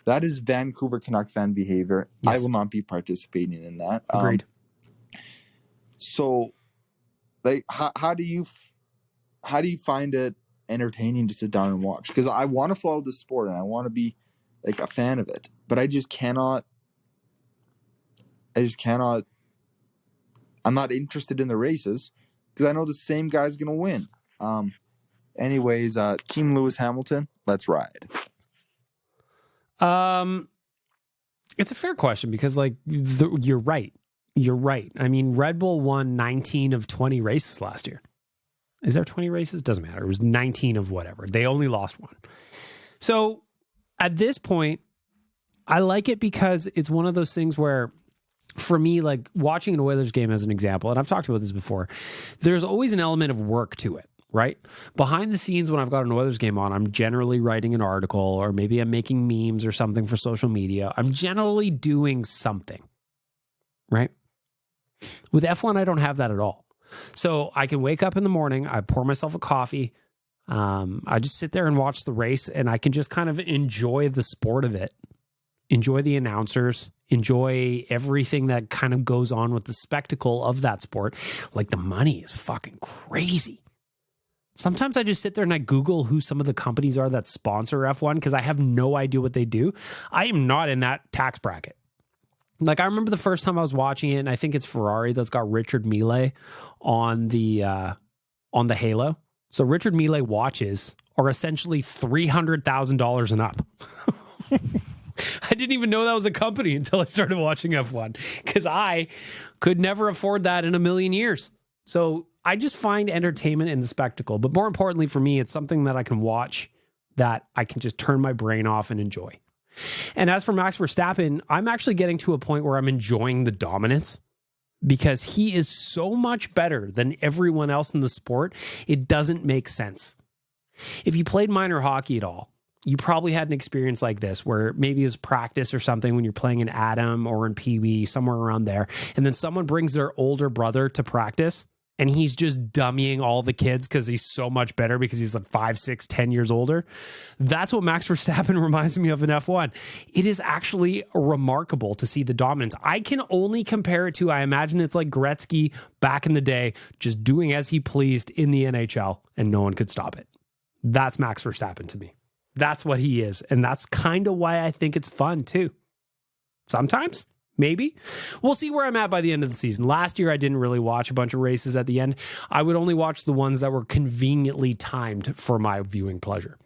That is Vancouver Canuck fan behavior. Yes. I will not be participating in that. Agreed. So, like, how do you find it entertaining to sit down and watch? Because I want to follow the sport and I want to be like a fan of it, but I just cannot. I'm not interested in the races because I know the same guy's going to win. Anyways, Team Lewis Hamilton, let's ride. It's a fair question because, like, you're right. You're right. I mean, Red Bull won 19 of 20 races last year. Is there 20 races? Doesn't matter. It was 19 of whatever. They only lost one. So at this point, I like it because it's one of those things where, for me, like watching an Oilers game as an example, and I've talked about this before, there's always an element of work to it, right? Behind the scenes, when I've got an Oilers game on, I'm generally writing an article or maybe I'm making memes or something for social media. I'm generally doing something, right? With F1, I don't have that at all. So I can wake up in the morning, I pour myself a coffee, I just sit there and watch the race, and I can just kind of enjoy the sport of it, enjoy the announcers, enjoy everything that kind of goes on with the spectacle of that sport. Like, the money is fucking crazy. Sometimes I just sit there and I Google who some of the companies are that sponsor F1 because I have no idea what they do. I am not in that tax bracket. Like, I remember the first time I was watching it, and I think it's Ferrari that's got Richard Mille on the Halo. So Richard Mille watches are essentially $300,000 and up. I didn't even know that was a company until I started watching F1 because I could never afford that in a million years. So I just find entertainment in the spectacle. But more importantly for me, it's something that I can watch that I can just turn my brain off and enjoy. And as for Max Verstappen, I'm actually getting to a point where I'm enjoying the dominance because he is so much better than everyone else in the sport. It doesn't make sense. If you played minor hockey at all, you probably had an experience like this where maybe it was practice or something when you're playing in Adam or in Pee Wee, somewhere around there. And then someone brings their older brother to practice and he's just dummying all the kids because he's so much better because he's like 5, 6, 10 years older. That's what Max Verstappen reminds me of in F1. It is actually remarkable to see the dominance. I can only compare it to, I imagine it's like Gretzky back in the day, just doing as he pleased in the NHL and no one could stop it. That's Max Verstappen to me. That's what he is. And that's kind of why I think it's fun too. Sometimes. Maybe. We'll see where I'm at by the end of the season. Last year, I didn't really watch a bunch of races at the end. I would only watch the ones that were conveniently timed for my viewing pleasure.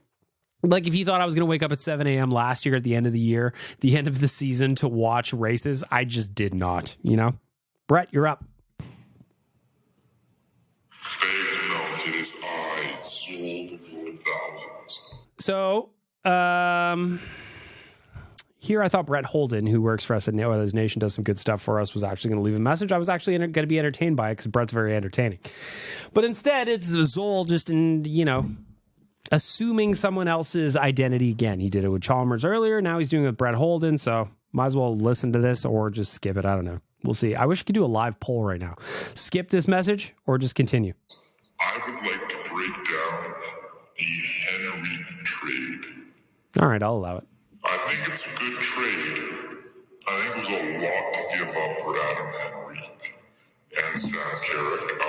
Like, if you thought I was going to wake up at 7 a.m. last year at the end of the year, the end of the season to watch races, I just did not, you know? Brett, you're up. It is I, sold for thousands. So, here, I thought Brett Holden, who works for us at Oilers Nation, does some good stuff for us, was actually going to leave a message. I was actually going to be entertained by it because Brett's very entertaining. But instead, it's Zol just assuming someone else's identity again. He did it with Chalmers earlier. Now he's doing it with Brett Holden. So might as well listen to this or just skip it. I don't know. We'll see. I wish I could do a live poll right now. Skip this message or just continue. I would like to break down the Henrique trade. All right, I'll allow it. I think it's a good trade. I think it was a lot to give up for Adam Henrique and Sam Carrick.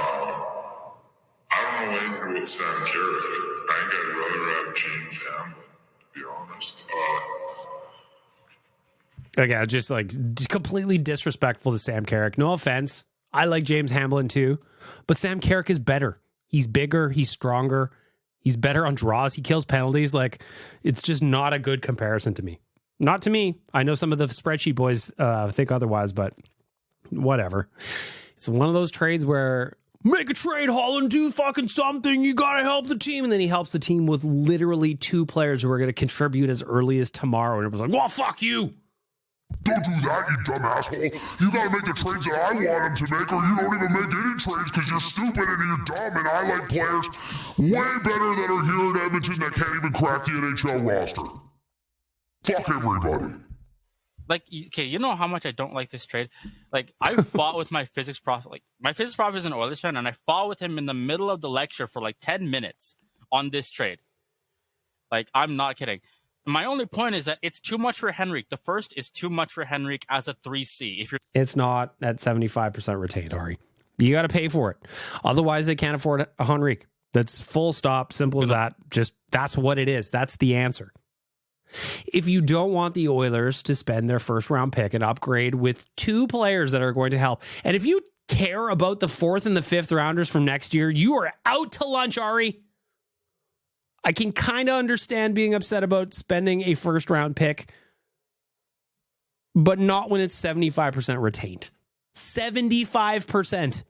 I don't know anything about Sam Carrick. I think I'd rather have James Hamlin, to be honest. Okay, just like completely disrespectful to Sam Carrick. No offense. I like James Hamlin too, but Sam Carrick is better. He's bigger. He's stronger. He's better on draws. He kills penalties. Like, it's just not a good comparison to me. Not to me. I know some of the spreadsheet boys think otherwise, but whatever. It's one of those trades where make a trade, Holland, do fucking something. You got to help the team. And then he helps the team with literally 2 players who are going to contribute as early as tomorrow. And it was like, well, fuck you. Don't do that, you dumb asshole. You gotta make the trades that I want them to make, or you don't even make any trades because you're stupid and you're dumb, and I like players way better that are here in Edmonton that can't even crack the NHL roster. Fuck everybody. Like, okay, you know how much I don't like this trade? Like, I fought with my physics prof. Like, my physics prof is an Oilers fan, and I fought with him in the middle of the lecture for like 10 minutes on this trade. Like, I'm not kidding. My only point is that it's too much for Henrique. The first is too much for Henrique as a 3C. If you're It's not at 75% retained, Ari. You got to pay for it. Otherwise, they can't afford a Henrique. That's full stop. Simple as that. Just that's what it is. That's the answer. If you don't want the Oilers to spend their first round pick and upgrade with 2 players that are going to help, and if you care about the 4th and the 5th rounders from next year, you are out to lunch, Ari. I can kind of understand being upset about spending a first round pick, but not when it's 75% retained. 75%.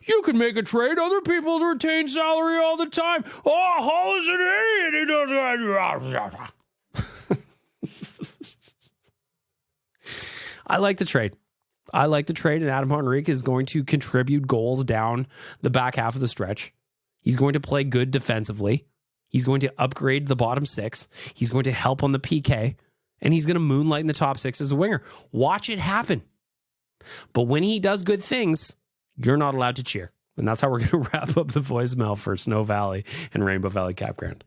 You can make a trade. Other people retain salary all the time. Oh, Holland's an idiot. He doesn't. I like the trade. And Adam Henrique is going to contribute goals down the back half of the stretch. He's going to play good defensively. He's going to upgrade the bottom 6. He's going to help on the PK. And he's going to moonlight in the top 6 as a winger. Watch it happen. But when he does good things, you're not allowed to cheer. And that's how we're going to wrap up the voicemail for Snow Valley and Rainbow Valley Campground.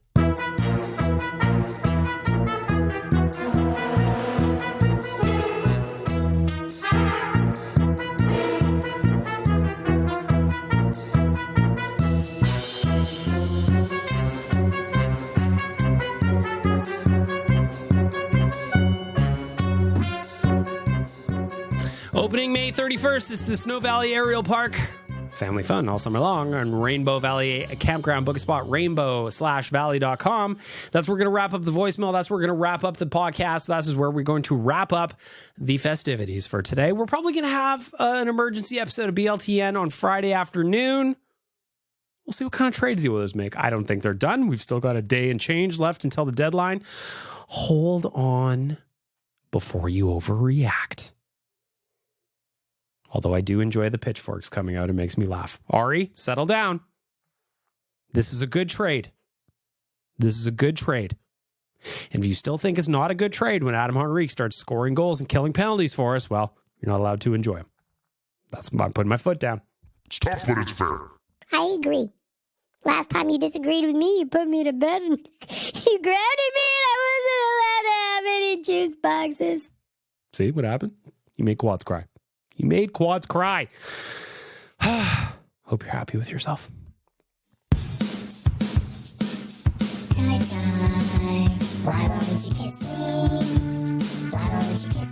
Opening May 31st is the Snow Valley Aerial Park. Family fun all summer long on Rainbow Valley Campground. Book a spot, rainbow/valley.com. That's where we're going to wrap up the voicemail. That's where we're going to wrap up the podcast. That is where we're going to wrap up the festivities for today. We're probably going to have an emergency episode of BLTN on Friday afternoon. We'll see what kind of trades the Oilers make. I don't think they're done. We've still got a day and change left until the deadline. Hold on before you overreact. Although I do enjoy the pitchforks coming out. It makes me laugh. Ari, settle down. This is a good trade. This is a good trade. And if you still think it's not a good trade when Adam Henrique starts scoring goals and killing penalties for us, well, you're not allowed to enjoy them. That's I'm putting my foot down. It's tough, but it's fair. I agree. Last time you disagreed with me, you put me to bed and you grounded me and I wasn't allowed to have any juice boxes. See what happened? You made quads cry. You made quads cry. Hope you're happy with yourself. Tie-tie, why won't you kiss me? Why won't you kiss me?